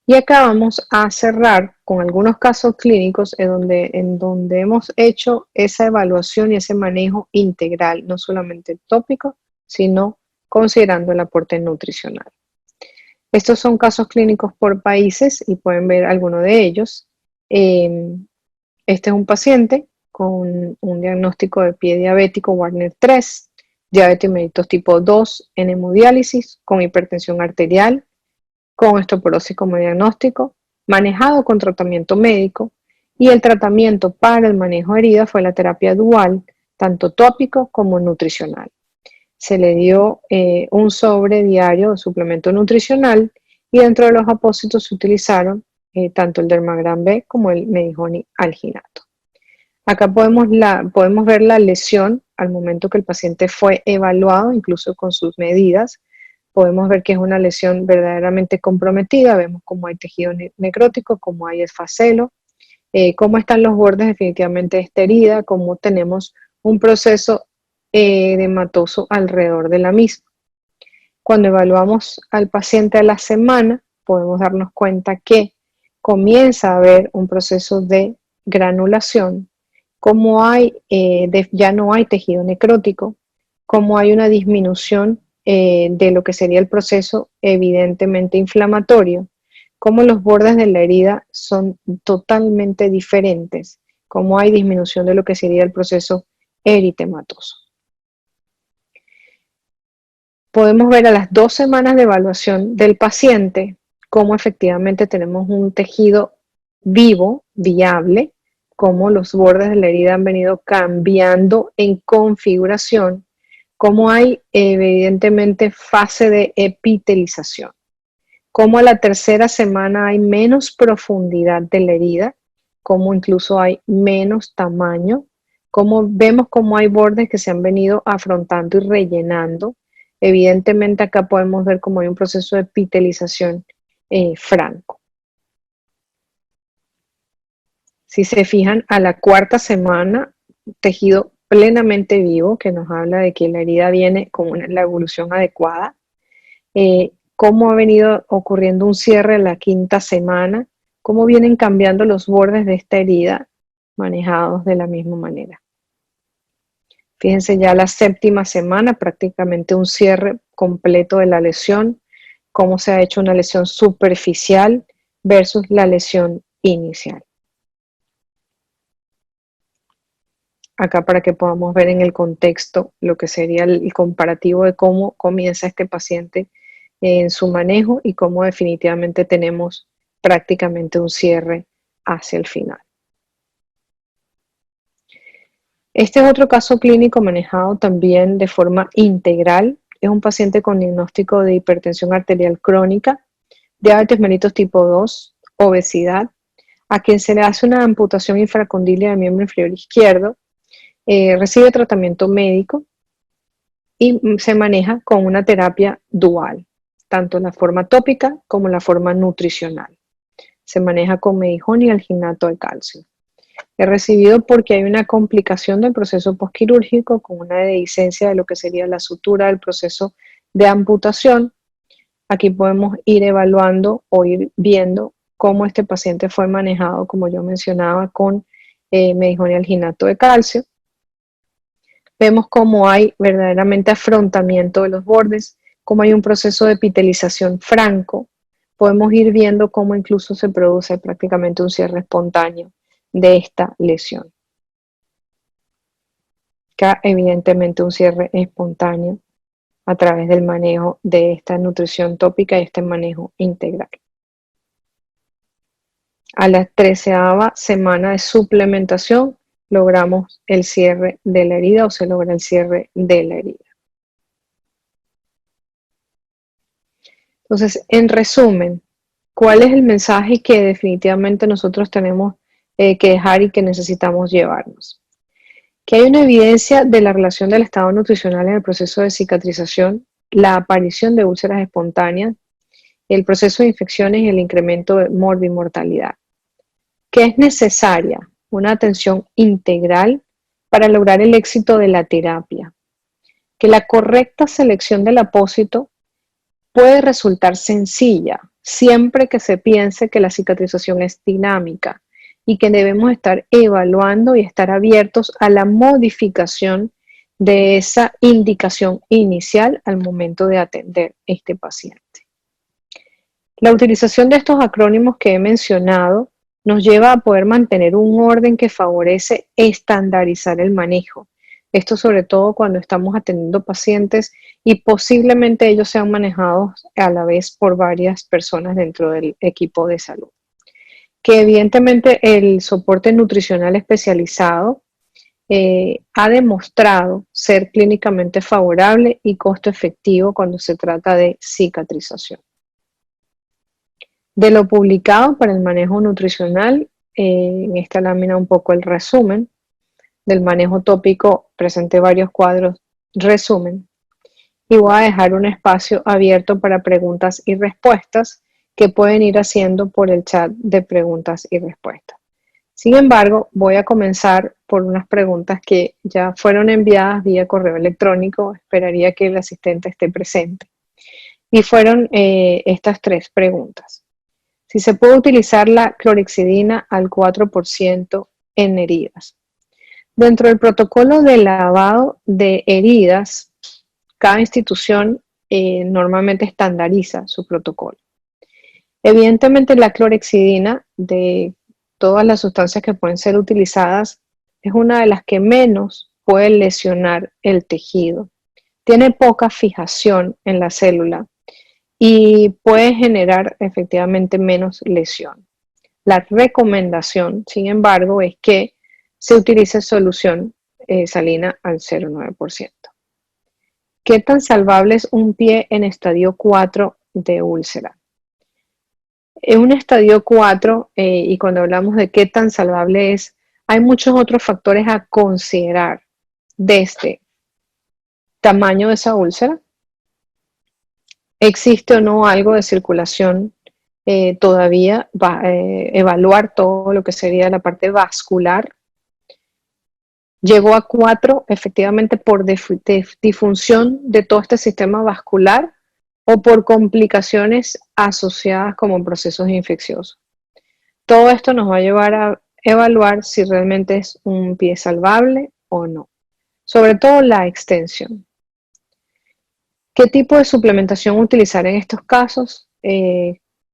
Y acá vamos a cerrar con algunos casos clínicos en donde hemos hecho esa evaluación y ese manejo integral, no solamente tópico, sino considerando el aporte nutricional. Estos son casos clínicos por países y pueden ver alguno de ellos. Este es un paciente con un diagnóstico de pie diabético Warner 3, diabetes mellitus tipo 2 en hemodiálisis, con hipertensión arterial, con osteoporosis como diagnóstico, manejado con tratamiento médico, y el tratamiento para el manejo de heridas fue la terapia dual, tanto tópico como nutricional. Se le dio un sobre diario de suplemento nutricional y dentro de los apósitos se utilizaron tanto el Dermagram B como el Medihoney alginato. Acá podemos ver la lesión al momento que el paciente fue evaluado, incluso con sus medidas. Podemos ver que es una lesión verdaderamente comprometida. Vemos cómo hay tejido necrótico, cómo hay esfacelo, cómo están los bordes definitivamente de esta herida, cómo tenemos un proceso edematoso alrededor de la misma. Cuando evaluamos al paciente a la semana, podemos darnos cuenta que comienza a haber un proceso de granulación, como ya no hay tejido necrótico, como hay una disminución de lo que sería el proceso evidentemente inflamatorio, como los bordes de la herida son totalmente diferentes, como hay disminución de lo que sería el proceso eritematoso. Podemos ver a las 2 semanas de evaluación del paciente cómo efectivamente tenemos un tejido vivo, viable, cómo los bordes de la herida han venido cambiando en configuración, cómo hay evidentemente fase de epitelización, cómo a la 3ª semana hay menos profundidad de la herida, cómo incluso hay menos tamaño, Vemos cómo hay bordes que se han venido afrontando y rellenando. Evidentemente acá podemos ver cómo hay un proceso de epitelización franco. Si se fijan, a la cuarta semana, tejido plenamente vivo, que nos habla de que la herida viene con la evolución adecuada. Cómo ha venido ocurriendo un cierre en la quinta semana, cómo vienen cambiando los bordes de esta herida, manejados de la misma manera. Fíjense ya la séptima semana, prácticamente un cierre completo de la lesión, cómo se ha hecho una lesión superficial versus la lesión inicial. Acá para que podamos ver en el contexto lo que sería el comparativo de cómo comienza este paciente en su manejo y cómo definitivamente tenemos prácticamente un cierre hacia el final. Este es otro caso clínico manejado también de forma integral. Es un paciente con diagnóstico de hipertensión arterial crónica, diabetes mellitus tipo 2, obesidad, a quien se le hace una amputación infracondílea del miembro inferior izquierdo, recibe tratamiento médico y se maneja con una terapia dual, tanto la forma tópica como la forma nutricional. Se maneja con Medijón y alginato de calcio. He recibido porque hay una complicación del proceso postquirúrgico con una dehiscencia de lo que sería la sutura del proceso de amputación. Aquí podemos ir evaluando o ir viendo cómo este paciente fue manejado, como yo mencionaba, con Medijón y alginato de calcio. Vemos cómo hay verdaderamente afrontamiento de los bordes, cómo hay un proceso de epitelización franco. Podemos ir viendo cómo incluso se produce prácticamente un cierre espontáneo de esta lesión. Acá evidentemente un cierre espontáneo a través del manejo de esta nutrición tópica y este manejo integral. A la 13ª semana de suplementación logramos el cierre de la herida o se logra el cierre de la herida. Entonces, en resumen, ¿cuál es el mensaje que definitivamente nosotros tenemos que dejar y que necesitamos llevarnos? Que hay una evidencia de la relación del estado nutricional en el proceso de cicatrización, la aparición de úlceras espontáneas, el proceso de infecciones y el incremento de morbimortalidad. Que es necesaria una atención integral para lograr el éxito de la terapia. Que la correcta selección del apósito puede resultar sencilla siempre que se piense que la cicatrización es dinámica y que debemos estar evaluando y estar abiertos a la modificación de esa indicación inicial al momento de atender a este paciente. La utilización de estos acrónimos que he mencionado nos lleva a poder mantener un orden que favorece estandarizar el manejo. Esto sobre todo cuando estamos atendiendo pacientes y posiblemente ellos sean manejados a la vez por varias personas dentro del equipo de salud. Que evidentemente el soporte nutricional especializado ha demostrado ser clínicamente favorable y costo efectivo cuando se trata de cicatrización. De lo publicado para el manejo nutricional, en esta lámina un poco el resumen. Del manejo tópico presenté varios cuadros resumen y voy a dejar un espacio abierto para preguntas y respuestas que pueden ir haciendo por el chat de preguntas y respuestas. Sin embargo, voy a comenzar por unas preguntas que ya fueron enviadas vía correo electrónico. Esperaría que el asistente esté presente. Y fueron estas 3 preguntas. Si se puede utilizar la clorhexidina al 4% en heridas. Dentro del protocolo de lavado de heridas, cada institución normalmente estandariza su protocolo. Evidentemente la clorhexidina, de todas las sustancias que pueden ser utilizadas, es una de las que menos puede lesionar el tejido. Tiene poca fijación en la célula y puede generar efectivamente menos lesión. La recomendación, sin embargo, es que se utilice solución salina al 0,9%. ¿Qué tan salvable es un pie en estadio 4 de úlcera? En un estadio 4, y cuando hablamos de qué tan salvable es, Hay muchos otros factores a considerar, desde tamaño de esa úlcera, existe o no algo de circulación todavía, evaluar todo lo que sería la parte vascular. Llegó a 4 efectivamente por disfunción de todo este sistema vascular o por complicaciones asociadas como procesos infecciosos. Todo esto nos va a llevar a evaluar si realmente es un pie salvable o no. Sobre todo la extensión. ¿Qué tipo de suplementación utilizar en estos casos?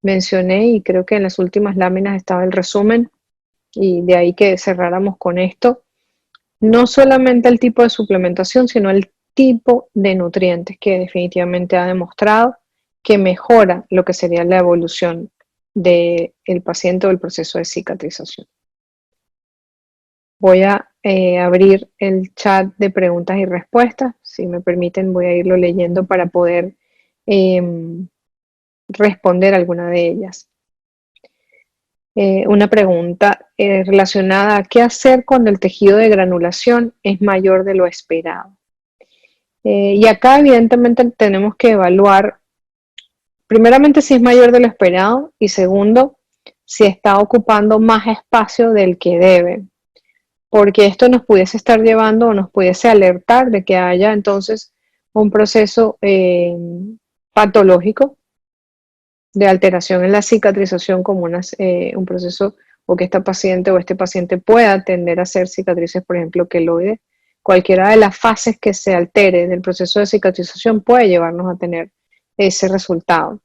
Mencioné, y creo que en las últimas láminas estaba el resumen, y de ahí que cerráramos con esto. No solamente el tipo de suplementación, sino el tipo de nutrientes que definitivamente ha demostrado que mejora lo que sería la evolución del paciente o el proceso de cicatrización. Voy a abrir el chat de preguntas y respuestas. Si me permiten, voy a irlo leyendo para poder responder alguna de ellas. Una pregunta relacionada a qué hacer cuando el tejido de granulación es mayor de lo esperado. Y acá evidentemente tenemos que evaluar, primeramente, si es mayor de lo esperado, y segundo, si está ocupando más espacio del que debe, porque esto nos pudiese estar llevando o nos pudiese alertar de que haya entonces un proceso patológico de alteración en la cicatrización, como un proceso, o que esta paciente o este paciente pueda tender a hacer cicatrices, por ejemplo, queloides. Cualquiera de las fases que se altere del proceso de cicatrización puede llevarnos a tener ese resultado.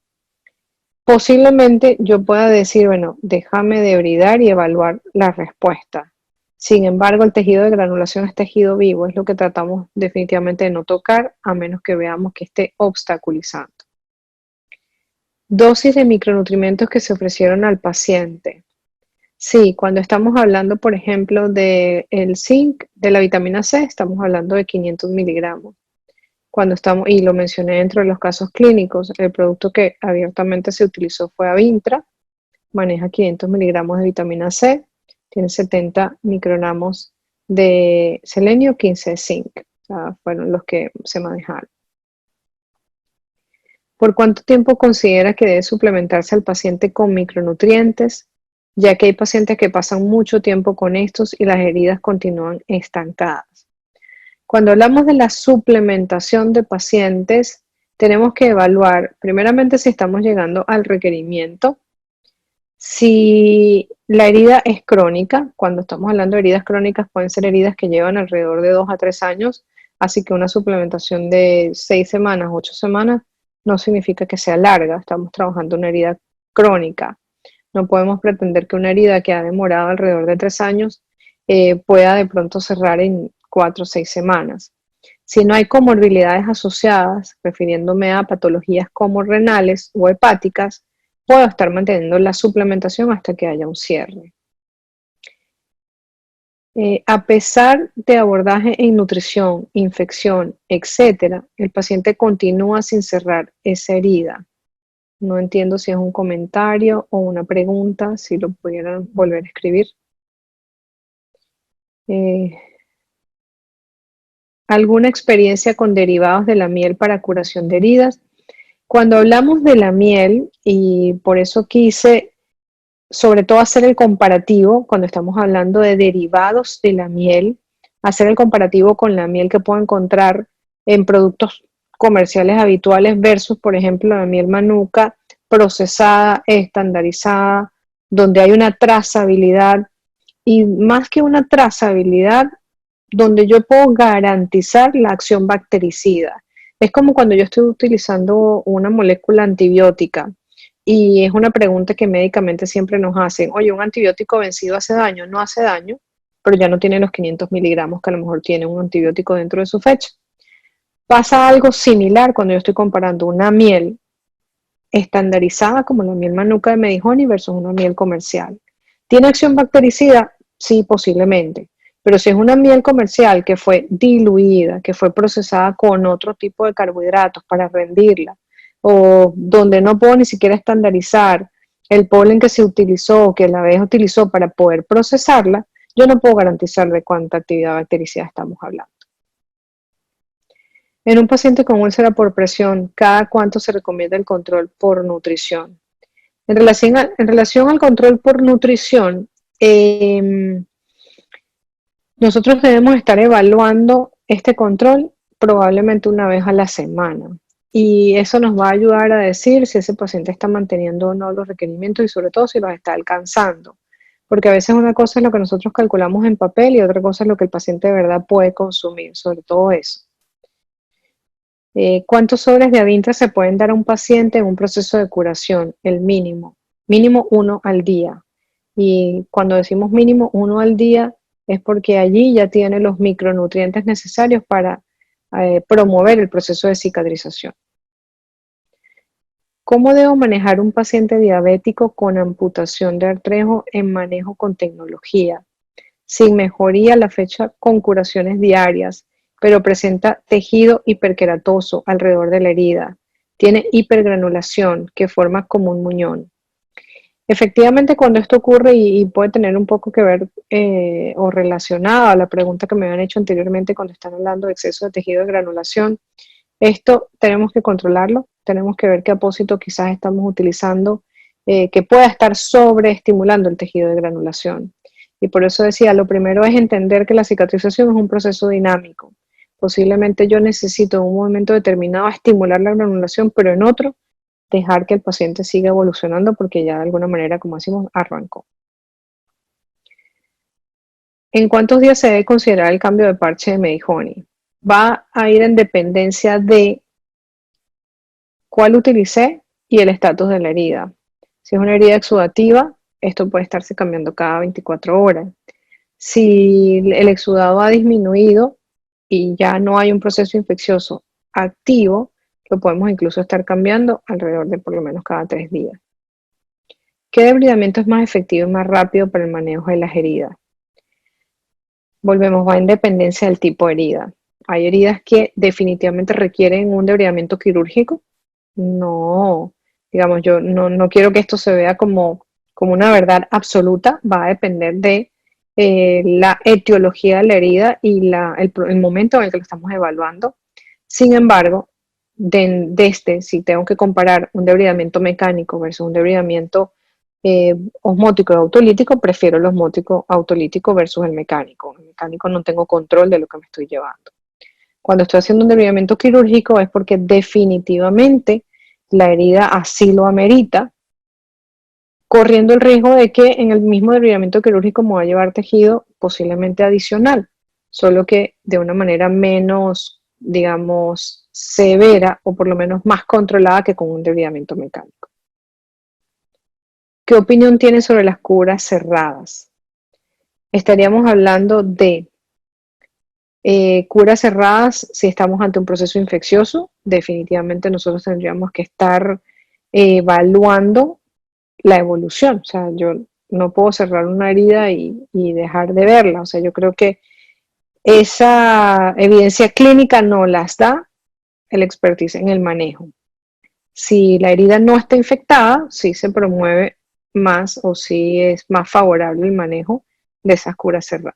Posiblemente yo pueda decir, bueno, déjame debridar y evaluar la respuesta. Sin embargo, el tejido de granulación es tejido vivo, es lo que tratamos definitivamente de no tocar, a menos que veamos que esté obstaculizando. Dosis de micronutrientes que se ofrecieron al paciente. Sí, cuando estamos hablando, por ejemplo, del zinc, de la vitamina C, estamos hablando de 500 miligramos. Cuando estamos, y lo mencioné dentro de los casos clínicos, el producto que abiertamente se utilizó fue Avintra, maneja 500 miligramos de vitamina C, tiene 70 microgramos de selenio, 15 de zinc, o sea, fueron los que se manejaron. ¿Por cuánto tiempo considera que debe suplementarse al paciente con micronutrientes? Ya que hay pacientes que pasan mucho tiempo con estos y las heridas continúan estancadas. Cuando hablamos de la suplementación de pacientes, tenemos que evaluar primeramente si estamos llegando al requerimiento, si la herida es crónica. Cuando estamos hablando de heridas crónicas, pueden ser heridas que llevan alrededor de 2 a 3 años, así que una suplementación de 6 semanas, 8 semanas, no significa que sea larga. Estamos trabajando una herida crónica. No podemos pretender que una herida que ha demorado alrededor de 3 años pueda de pronto cerrar en 4 o 6 semanas. Si no hay comorbilidades asociadas, refiriéndome a patologías como renales o hepáticas, puedo estar manteniendo la suplementación hasta que haya un cierre. A pesar de abordaje en nutrición, infección, etc., el paciente continúa sin cerrar esa herida. No entiendo si es un comentario o una pregunta, si lo pudieran volver a escribir. ¿Alguna experiencia con derivados de la miel para curación de heridas? Cuando hablamos de la miel, y por eso quise sobre todo hacer el comparativo, cuando estamos hablando de derivados de la miel, hacer el comparativo con la miel que puedo encontrar en productos comerciales habituales versus, por ejemplo, la miel manuka procesada, estandarizada, donde hay una trazabilidad, y más que una trazabilidad, donde yo puedo garantizar la acción bactericida. Es como cuando yo estoy utilizando una molécula antibiótica y es una pregunta que médicamente siempre nos hacen: oye, ¿un antibiótico vencido hace daño? No hace daño, pero ya no tiene los 500 miligramos que a lo mejor tiene un antibiótico dentro de su fecha. Pasa algo similar cuando yo estoy comparando una miel estandarizada como la miel manuka de Medihoney versus una miel comercial. ¿Tiene acción bactericida? Sí, posiblemente. Pero si es una miel comercial que fue diluida, que fue procesada con otro tipo de carbohidratos para rendirla, o donde no puedo ni siquiera estandarizar el polen que se utilizó, que la abeja utilizó para poder procesarla, yo no puedo garantizar de cuánta actividad bactericida estamos hablando. En un paciente con úlcera por presión, ¿cada cuánto se recomienda el control por nutrición? En relación al control por nutrición, nosotros debemos estar evaluando este control probablemente una vez a la semana. Y eso nos va a ayudar a decir si ese paciente está manteniendo o no los requerimientos y sobre todo si los está alcanzando. Porque a veces una cosa es lo que nosotros calculamos en papel y otra cosa es lo que el paciente de verdad puede consumir, sobre todo eso. ¿Cuántos sobres de Avintra se pueden dar a un paciente en un proceso de curación? El mínimo. Mínimo 1 al día. Y cuando decimos mínimo 1 al día es porque allí ya tiene los micronutrientes necesarios para promover el proceso de cicatrización. ¿Cómo debo manejar un paciente diabético con amputación de artrejo en manejo con tecnología? Sin mejoría a la fecha con curaciones diarias, pero presenta tejido hiperqueratoso alrededor de la herida. Tiene hipergranulación que forma como un muñón. Efectivamente, cuando esto ocurre y puede tener un poco que ver o relacionado a la pregunta que me habían hecho anteriormente cuando están hablando de exceso de tejido de granulación, esto tenemos que controlarlo, tenemos que ver qué apósito quizás estamos utilizando que pueda estar sobreestimulando el tejido de granulación. Y por eso decía, lo primero es entender que la cicatrización es un proceso dinámico. Posiblemente yo necesito en un momento determinado estimular la granulación, pero en otro dejar que el paciente siga evolucionando porque ya de alguna manera, como decimos, arrancó. ¿En cuántos días se debe considerar el cambio de parche de Medihoney? Va a ir en dependencia de cuál utilicé y el estatus de la herida. Si es una herida exudativa, esto puede estarse cambiando cada 24 horas. Si el exudado ha disminuido y ya no hay un proceso infeccioso activo, lo podemos incluso estar cambiando alrededor de por lo menos cada 3 días. ¿Qué debridamiento es más efectivo y más rápido para el manejo de las heridas? Volvemos, va en dependencia del tipo de herida. Hay heridas que definitivamente requieren un debridamiento quirúrgico. No, digamos, yo no quiero que esto se vea como una verdad absoluta, va a depender de la etiología de la herida y el momento en el que lo estamos evaluando. Sin embargo, si tengo que comparar un debridamiento mecánico versus un debridamiento osmótico y autolítico, prefiero el osmótico autolítico versus el mecánico. El mecánico no tengo control de lo que me estoy llevando. Cuando estoy haciendo un debridamiento quirúrgico es porque definitivamente la herida así lo amerita, corriendo el riesgo de que en el mismo debridamiento quirúrgico me va a llevar tejido posiblemente adicional, solo que de una manera menos, digamos, severa o por lo menos más controlada que con un debridamiento mecánico. ¿Qué opinión tiene sobre las curas cerradas? Estaríamos hablando de curas cerradas si estamos ante un proceso infeccioso. Definitivamente nosotros tendríamos que estar evaluando la evolución. O sea, yo no puedo cerrar una herida y dejar de verla. O sea, yo creo que esa evidencia clínica no las da el expertise en el manejo. Si la herida no está infectada, sí se promueve más o sí es más favorable el manejo de esas curas cerradas.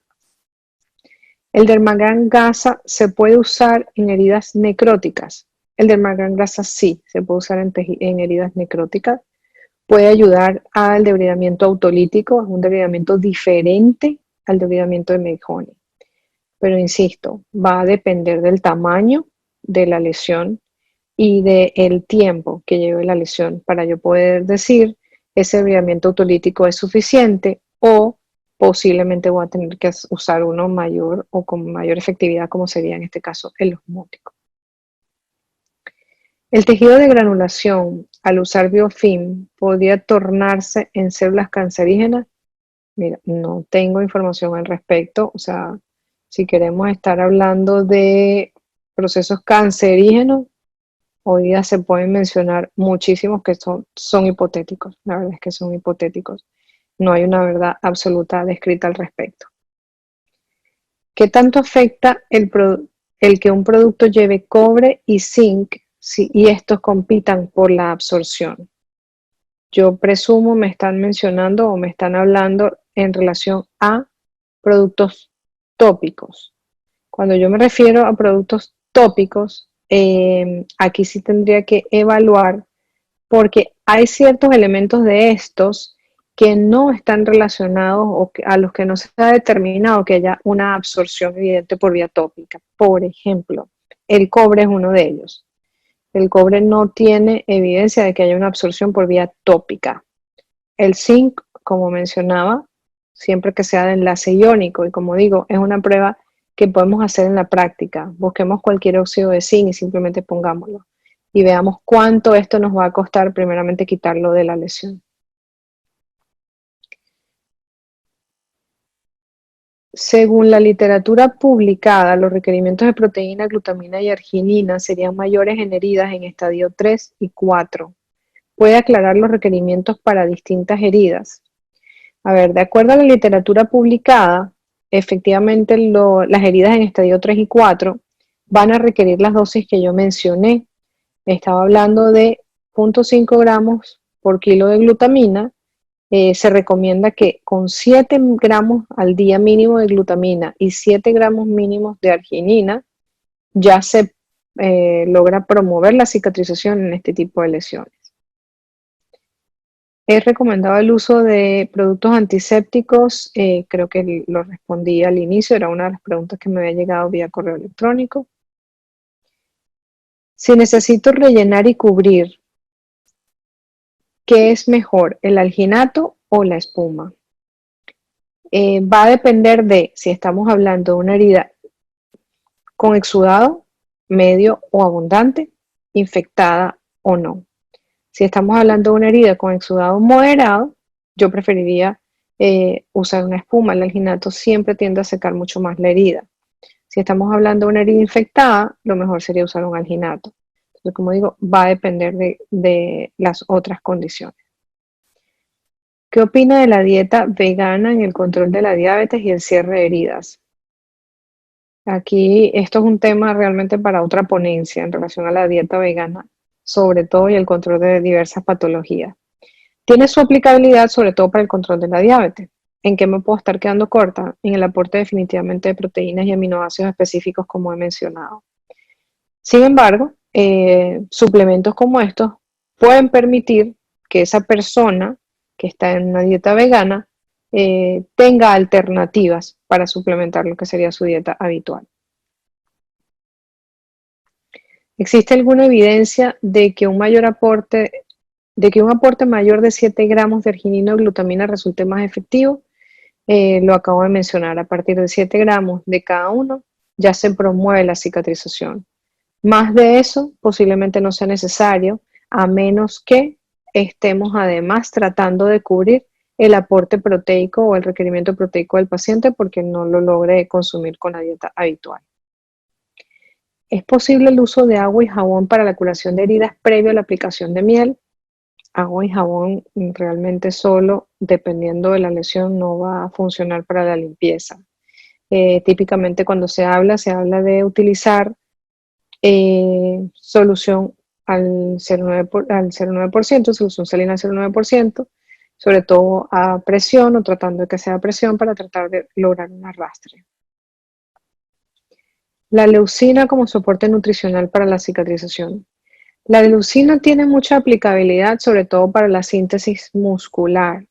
El Dermagan gasa se puede usar en heridas necróticas. El Dermagan gasa sí se puede usar en heridas necróticas. Puede ayudar al debridamiento autolítico, es un debridamiento diferente al debridamiento de Medihoney. Pero insisto, va a depender del tamaño de la lesión y del tiempo que lleve la lesión para yo poder decir ese debridamiento autolítico es suficiente o posiblemente voy a tener que usar uno mayor o con mayor efectividad como sería en este caso el osmótico. El tejido de granulación al usar biofilm podría tornarse en células cancerígenas. Mira, no tengo información al respecto, o sea, si queremos estar hablando de procesos cancerígenos, hoy día se pueden mencionar muchísimos que son hipotéticos, la verdad es que son hipotéticos. No hay una verdad absoluta descrita al respecto. ¿Qué tanto afecta el que un producto lleve cobre y zinc y estos compitan por la absorción? Yo presumo me están mencionando o me están hablando en relación a productos tópicos. Cuando yo me refiero a productos tópicos, aquí sí tendría que evaluar porque hay ciertos elementos de estos que no están relacionados o a los que no se ha determinado que haya una absorción evidente por vía tópica. Por ejemplo, el cobre es uno de ellos. El cobre no tiene evidencia de que haya una absorción por vía tópica. El zinc, como mencionaba, siempre que sea de enlace iónico, y como digo, es una prueba que podemos hacer en la práctica. Busquemos cualquier óxido de zinc y simplemente pongámoslo. Y veamos cuánto esto nos va a costar primeramente quitarlo de la lesión. Según la literatura publicada, los requerimientos de proteína, glutamina y arginina serían mayores en heridas en estadio 3 y 4. Puede aclarar los requerimientos para distintas heridas. A ver, de acuerdo a la literatura publicada, efectivamente las heridas en estadio 3 y 4 van a requerir las dosis que yo mencioné. Estaba hablando de 0.5 gramos por kilo de glutamina. Se recomienda que con 7 gramos al día mínimo de glutamina y 7 gramos mínimos de arginina ya se logra promover la cicatrización en este tipo de lesiones. ¿Es recomendado el uso de productos antisépticos? Creo que lo respondí al inicio, era una de las preguntas que me había llegado vía correo electrónico. Si necesito rellenar y cubrir, ¿qué es mejor, el alginato o la espuma? Va a depender de si estamos hablando de una herida con exudado, medio o abundante, infectada o no. Si estamos hablando de una herida con exudado moderado, yo preferiría usar una espuma. El alginato siempre tiende a secar mucho más la herida. Si estamos hablando de una herida infectada, lo mejor sería usar un alginato. Entonces, como digo, va a depender de las otras condiciones. ¿Qué opina de la dieta vegana en el control de la diabetes y el cierre de heridas? Aquí esto es un tema realmente para otra ponencia en relación a la dieta vegana, sobre todo y el control de diversas patologías. Tiene su aplicabilidad sobre todo para el control de la diabetes. ¿En qué me puedo estar quedando corta? En el aporte definitivamente de proteínas y aminoácidos específicos como he mencionado. Sin embargo, suplementos como estos pueden permitir que esa persona que está en una dieta vegana tenga alternativas para suplementar lo que sería su dieta habitual. ¿Existe alguna evidencia de que un aporte mayor de 7 gramos de arginina o glutamina resulte más efectivo? Lo acabo de mencionar, a partir de 7 gramos de cada uno ya se promueve la cicatrización. Más de eso posiblemente no sea necesario, a menos que estemos además tratando de cubrir el aporte proteico o el requerimiento proteico del paciente porque no lo logre consumir con la dieta habitual. ¿Es posible el uso de agua y jabón para la curación de heridas previo a la aplicación de miel? Agua y jabón realmente solo, dependiendo de la lesión, no va a funcionar para la limpieza. Típicamente cuando se habla de utilizar solución al 0,9%, solución salina al 0,9%, sobre todo a presión o tratando de que sea a presión para tratar de lograr un arrastre. La leucina como soporte nutricional para la cicatrización. La leucina tiene mucha aplicabilidad, sobre todo para la síntesis muscular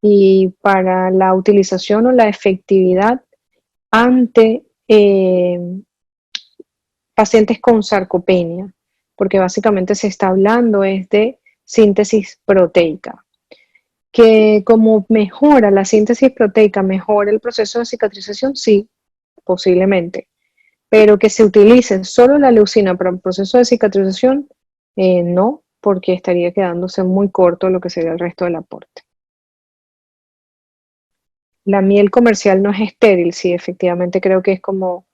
y para la utilización o la efectividad ante pacientes con sarcopenia, porque básicamente se está hablando es de síntesis proteica, que como mejora la síntesis proteica, mejora el proceso de cicatrización, sí, posiblemente, pero que se utilice solo la leucina para un proceso de cicatrización, no, porque estaría quedándose muy corto lo que sería el resto del aporte. La miel comercial no es estéril, sí, efectivamente creo que es como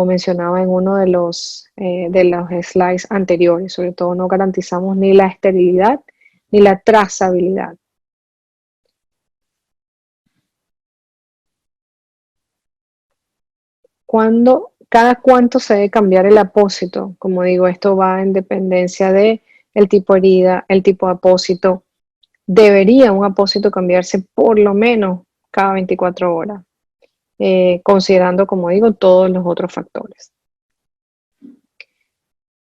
mencionaba en uno de los slides anteriores, sobre todo no garantizamos ni la esterilidad ni la trazabilidad. ¿Cada cuánto se debe cambiar el apósito? Como digo, esto va en dependencia de el tipo de herida, el tipo de apósito. Debería un apósito cambiarse por lo menos cada 24 horas. considerando, como digo, todos los otros factores.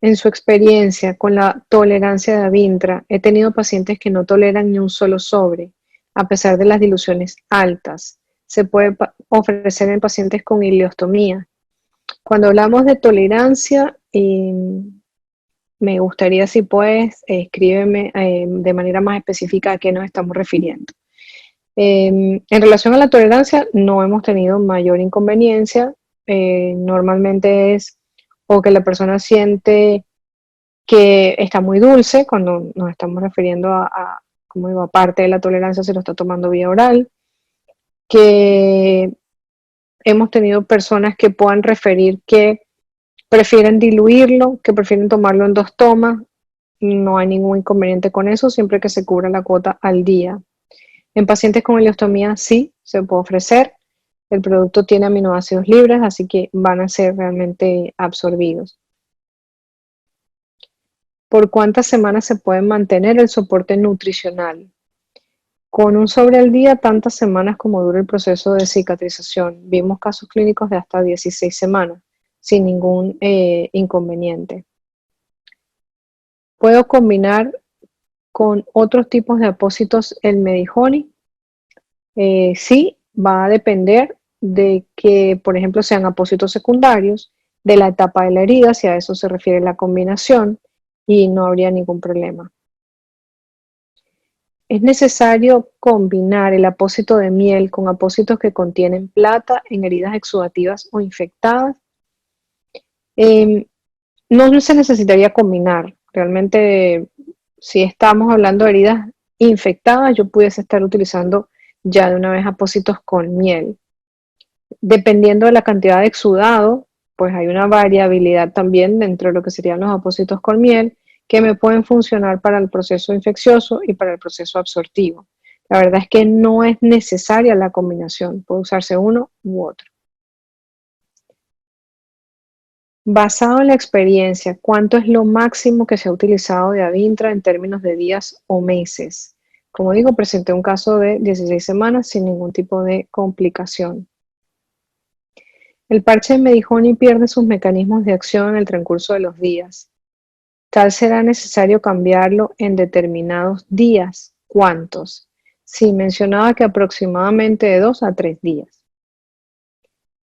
En su experiencia con la tolerancia de Avintra, he tenido pacientes que no toleran ni un solo sobre, a pesar de las diluciones altas. Se puede ofrecer en pacientes con ileostomía. Cuando hablamos de tolerancia, me gustaría, si puedes, escríbeme de manera más específica a qué nos estamos refiriendo. En relación a la tolerancia, no hemos tenido mayor inconveniencia. Normalmente es o que la persona siente que está muy dulce, cuando nos estamos refiriendo como digo, aparte de la tolerancia, se lo está tomando vía oral, que hemos tenido personas que puedan referir que prefieren diluirlo, que prefieren tomarlo en 2 tomas. No hay ningún inconveniente con eso, siempre que se cubra la cuota al día. En pacientes con ileostomía sí se puede ofrecer. El producto tiene aminoácidos libres, así que van a ser realmente absorbidos. ¿Por cuántas semanas se puede mantener el soporte nutricional? Con un sobre al día, tantas semanas como dura el proceso de cicatrización. Vimos casos clínicos de hasta 16 semanas, sin ningún inconveniente. ¿Puedo combinar con otros tipos de apósitos el Medihoney? Sí, va a depender de que, por ejemplo, sean apósitos secundarios, de la etapa de la herida, si a eso se refiere la combinación, y no habría ningún problema. Es necesario combinar el apósito de miel con apósitos que contienen plata en heridas exudativas o infectadas. No se necesitaría combinar. Realmente, si estamos hablando de heridas infectadas, yo pudiese estar utilizando ya de una vez apósitos con miel. Dependiendo de la cantidad de exudado, pues hay una variabilidad también dentro de lo que serían los apósitos con miel que me pueden funcionar para el proceso infeccioso y para el proceso absortivo. La verdad es que no es necesaria la combinación, puede usarse uno u otro. Basado en la experiencia, ¿cuánto es lo máximo que se ha utilizado de Avintra en términos de días o meses? Como digo, presenté un caso de 16 semanas sin ningún tipo de complicación. El parche de Medihoney pierde sus mecanismos de acción en el transcurso de los días. Tal será necesario cambiarlo en determinados días. ¿Cuántos? Sí, mencionaba que aproximadamente de 2 a 3 días.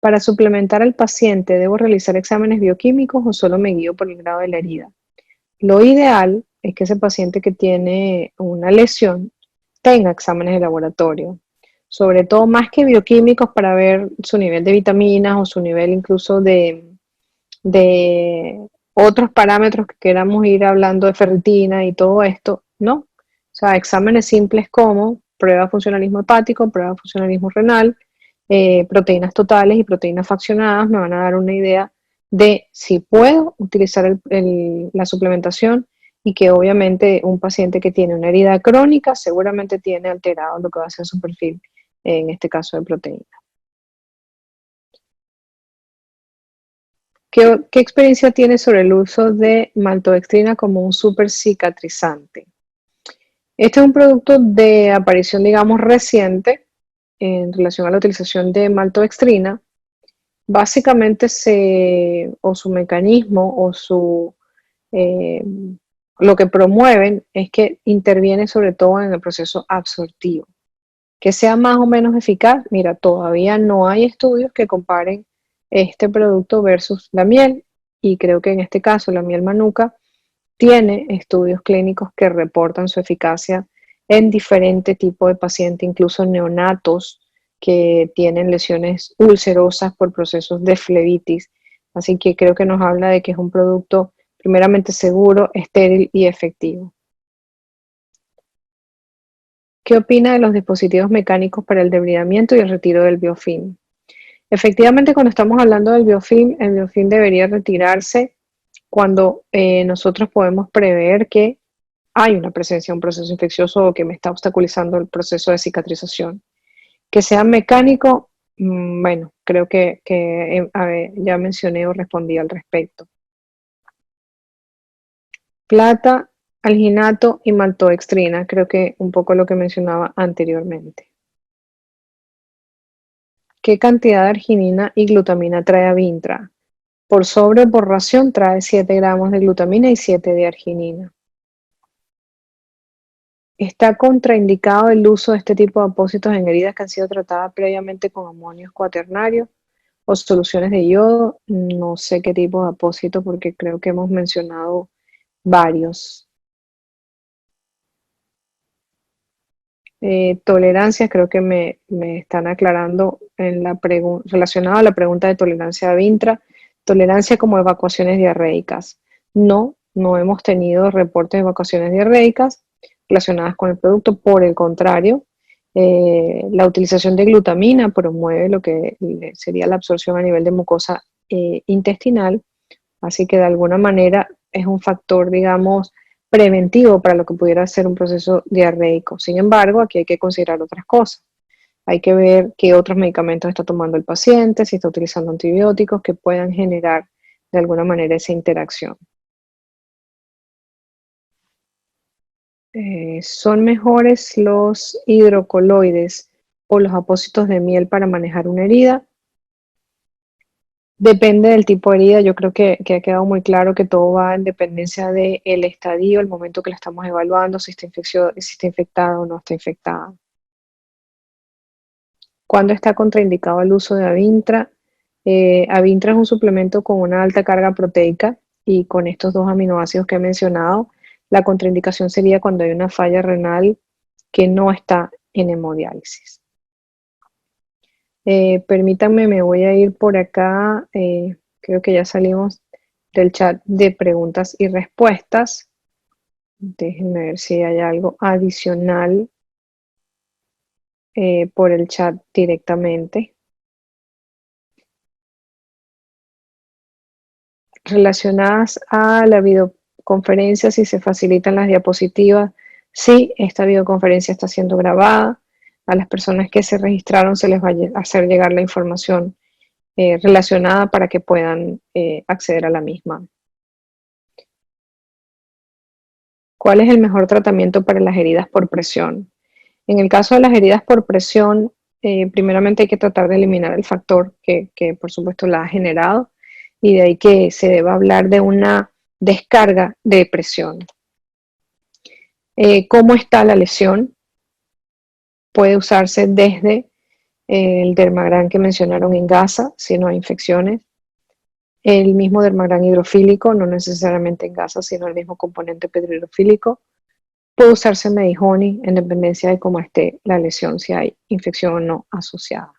Para suplementar al paciente, ¿debo realizar exámenes bioquímicos o solo me guío por el grado de la herida? Lo ideal es que ese paciente que tiene una lesión tenga exámenes de laboratorio, sobre todo más que bioquímicos para ver su nivel de vitaminas o su nivel incluso de otros parámetros que queramos ir hablando de ferritina y todo esto, ¿no? O sea, exámenes simples como prueba de funcionalismo hepático, prueba de funcionalismo renal, proteínas totales y proteínas fraccionadas me van a dar una idea de si puedo utilizar la suplementación y que obviamente un paciente que tiene una herida crónica seguramente tiene alterado lo que va a ser su perfil, en este caso de proteína. ¿Qué experiencia tienes sobre el uso de maltodextrina como un super cicatrizante? Este es un producto de aparición, digamos, reciente en relación a la utilización de maltodextrina. Básicamente o su mecanismo o eh, lo que promueven es que interviene sobre todo en el proceso absortivo. Que sea más o menos eficaz, mira, todavía no hay estudios que comparen este producto versus la miel, y creo que en este caso la miel manuka tiene estudios clínicos que reportan su eficacia en diferentes tipos de pacientes, incluso neonatos que tienen lesiones ulcerosas por procesos de flebitis. Así que creo que nos habla de que es un producto primeramente seguro, estéril y efectivo. ¿Qué opina de los dispositivos mecánicos para el debridamiento y el retiro del biofilm? Efectivamente, cuando estamos hablando del biofilm, el biofilm debería retirarse cuando nosotros podemos prever que hay una presencia de un proceso infeccioso o que me está obstaculizando el proceso de cicatrización. Que sea mecánico, bueno, creo que a ver, ya mencioné o respondí al respecto. Plata, alginato y maltodextrina, creo que un poco lo que mencionaba anteriormente. ¿Qué cantidad de arginina y glutamina trae Avintra? Por sobre o por ración trae 7 gramos de glutamina y 7 de arginina. Está contraindicado el uso de este tipo de apósitos en heridas que han sido tratadas previamente con amonios cuaternarios o soluciones de yodo. No sé qué tipo de apósito porque creo que hemos mencionado varios. Tolerancias, creo que me están aclarando en la relacionado a la pregunta de tolerancia a Vintra. Tolerancia como evacuaciones diarreicas. No, no hemos tenido reportes de evacuaciones diarreicas relacionadas con el producto. Por el contrario, la utilización de glutamina promueve lo que sería la absorción a nivel de mucosa intestinal, así que de alguna manera es un factor, digamos, preventivo para lo que pudiera ser un proceso diarreico. Sin embargo, aquí hay que considerar otras cosas. Hay que ver qué otros medicamentos está tomando el paciente, si está utilizando antibióticos que puedan generar de alguna manera esa interacción. ¿Son mejores los hidrocoloides o los apósitos de miel para manejar una herida? Depende del tipo de herida. Yo creo que ha quedado muy claro que todo va en dependencia del estadio, el momento que la estamos evaluando, si está infectada o no está infectada. ¿Cuándo está contraindicado el uso de Avintra? Avintra es un suplemento con una alta carga proteica y con estos dos aminoácidos que he mencionado, la contraindicación sería cuando hay una falla renal que no está en hemodiálisis. Permítanme, me voy a ir por acá. Creo que ya salimos del chat de preguntas y respuestas. Déjenme ver si hay algo adicional por el chat directamente. Relacionadas a la videoconferencia, si se facilitan las diapositivas. Sí, esta videoconferencia está siendo grabada. A las personas que se registraron se les va a hacer llegar la información relacionada para que puedan acceder a la misma. ¿Cuál es el mejor tratamiento para las heridas por presión? En el caso de las heridas por presión, primeramente hay que tratar de eliminar el factor que por supuesto la ha generado y de ahí que se deba hablar de una descarga de presión. ¿Cómo está la lesión? Puede usarse desde el dermagrán que mencionaron en gasa, si no hay infecciones, el mismo dermagrán hidrofílico, no necesariamente en gasa, sino el mismo componente pedrerofílico. Puede usarse Medihoney en dependencia de cómo esté la lesión, si hay infección o no asociada.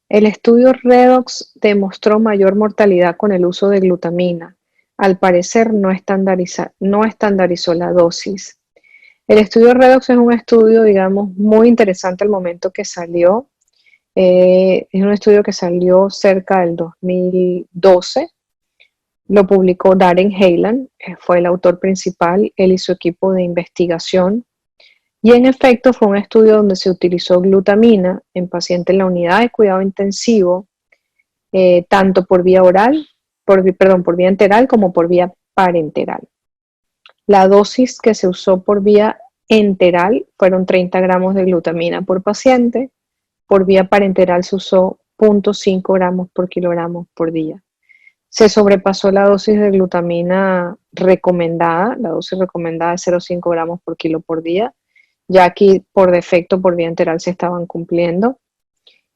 El estudio Redox demostró mayor mortalidad con el uso de glutamina. Al parecer no estandarizó la dosis. El estudio Redox es un estudio, digamos, muy interesante al momento que salió. Es un estudio que salió cerca del 2012. Lo publicó Darren Hayland, fue el autor principal, él y su equipo de investigación. Y en efecto fue un estudio donde se utilizó glutamina en pacientes en la unidad de cuidado intensivo, tanto por vía oral, por vía enteral como por vía parenteral. La dosis que se usó por vía enteral fueron 30 gramos de glutamina por paciente, por vía parenteral se usó 0.5 gramos por kilogramo por día. Se sobrepasó la dosis de glutamina recomendada, la dosis recomendada es 0,5 gramos por kilo por día, ya aquí por defecto por vía enteral se estaban cumpliendo.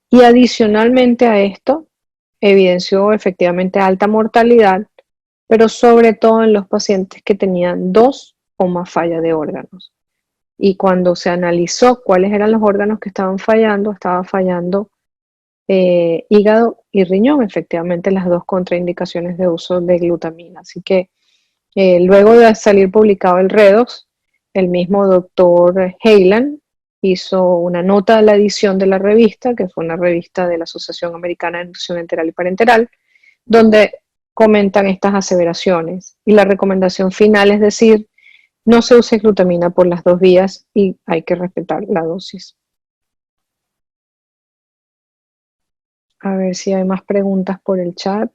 Y adicionalmente a esto, evidenció efectivamente alta mortalidad, pero sobre todo en los pacientes que tenían 2 o más fallas de órganos. Y cuando se analizó cuáles eran los órganos que estaban fallando, estaba fallando hígado y riñón, efectivamente las dos contraindicaciones de uso de glutamina. Así que luego de salir publicado el Redox, el mismo doctor Hayland hizo una nota de la edición de la revista, que fue una revista de la Asociación Americana de Nutrición Enteral y Parenteral, donde comentan estas aseveraciones. Y la recomendación final es decir, no se use glutamina por las dos vías y hay que respetar la dosis. A ver si hay más preguntas por el chat.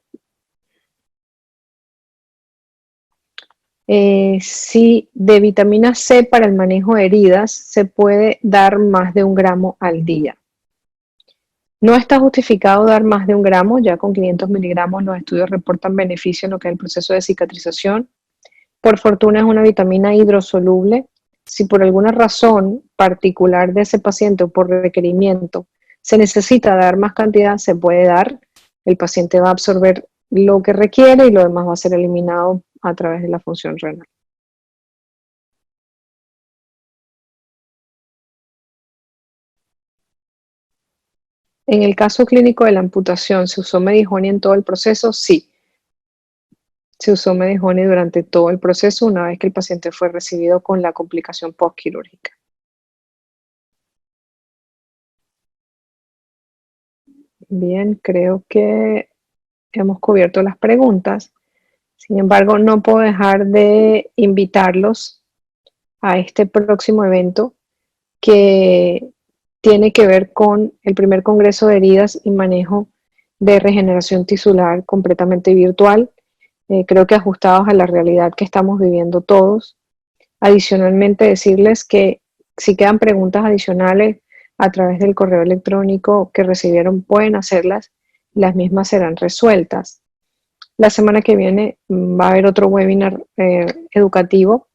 Si de vitamina C para el manejo de heridas se puede dar más de 1 gramo al día. No está justificado dar más de 1 gramo, ya con 500 miligramos los estudios reportan beneficio en lo que es el proceso de cicatrización. Por fortuna es una vitamina hidrosoluble. Si por alguna razón particular de ese paciente o por requerimiento se necesita dar más cantidad, se puede dar. El paciente va a absorber lo que requiere y lo demás va a ser eliminado a través de la función renal. En el caso clínico de la amputación, ¿se usó Medihoney en todo el proceso? Sí, se usó Medihoney durante todo el proceso una vez que el paciente fue recibido con la complicación postquirúrgica. Bien, creo que hemos cubierto las preguntas. Sin embargo, no puedo dejar de invitarlos a este próximo evento que tiene que ver con el primer Congreso de Heridas y Manejo de Regeneración Tisular completamente virtual, creo que ajustados a la realidad que estamos viviendo todos. Adicionalmente, decirles que si quedan preguntas adicionales a través del correo electrónico que recibieron, pueden hacerlas, las mismas serán resueltas. La semana que viene va a haber otro webinar educativo.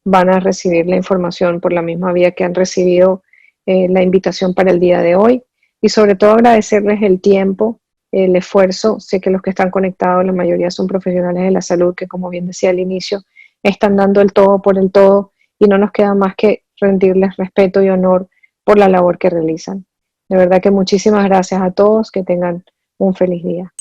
Van a recibir la información por la misma vía que han recibido la invitación para el día de hoy. Y sobre todo agradecerles el tiempo, el esfuerzo. Sé que los que están conectados, la mayoría son profesionales de la salud que, como bien decía al inicio, están dando el todo por el todo y no nos queda más que rendirles respeto y honor por la labor que realizan. De verdad que muchísimas gracias a todos, que tengan un feliz día.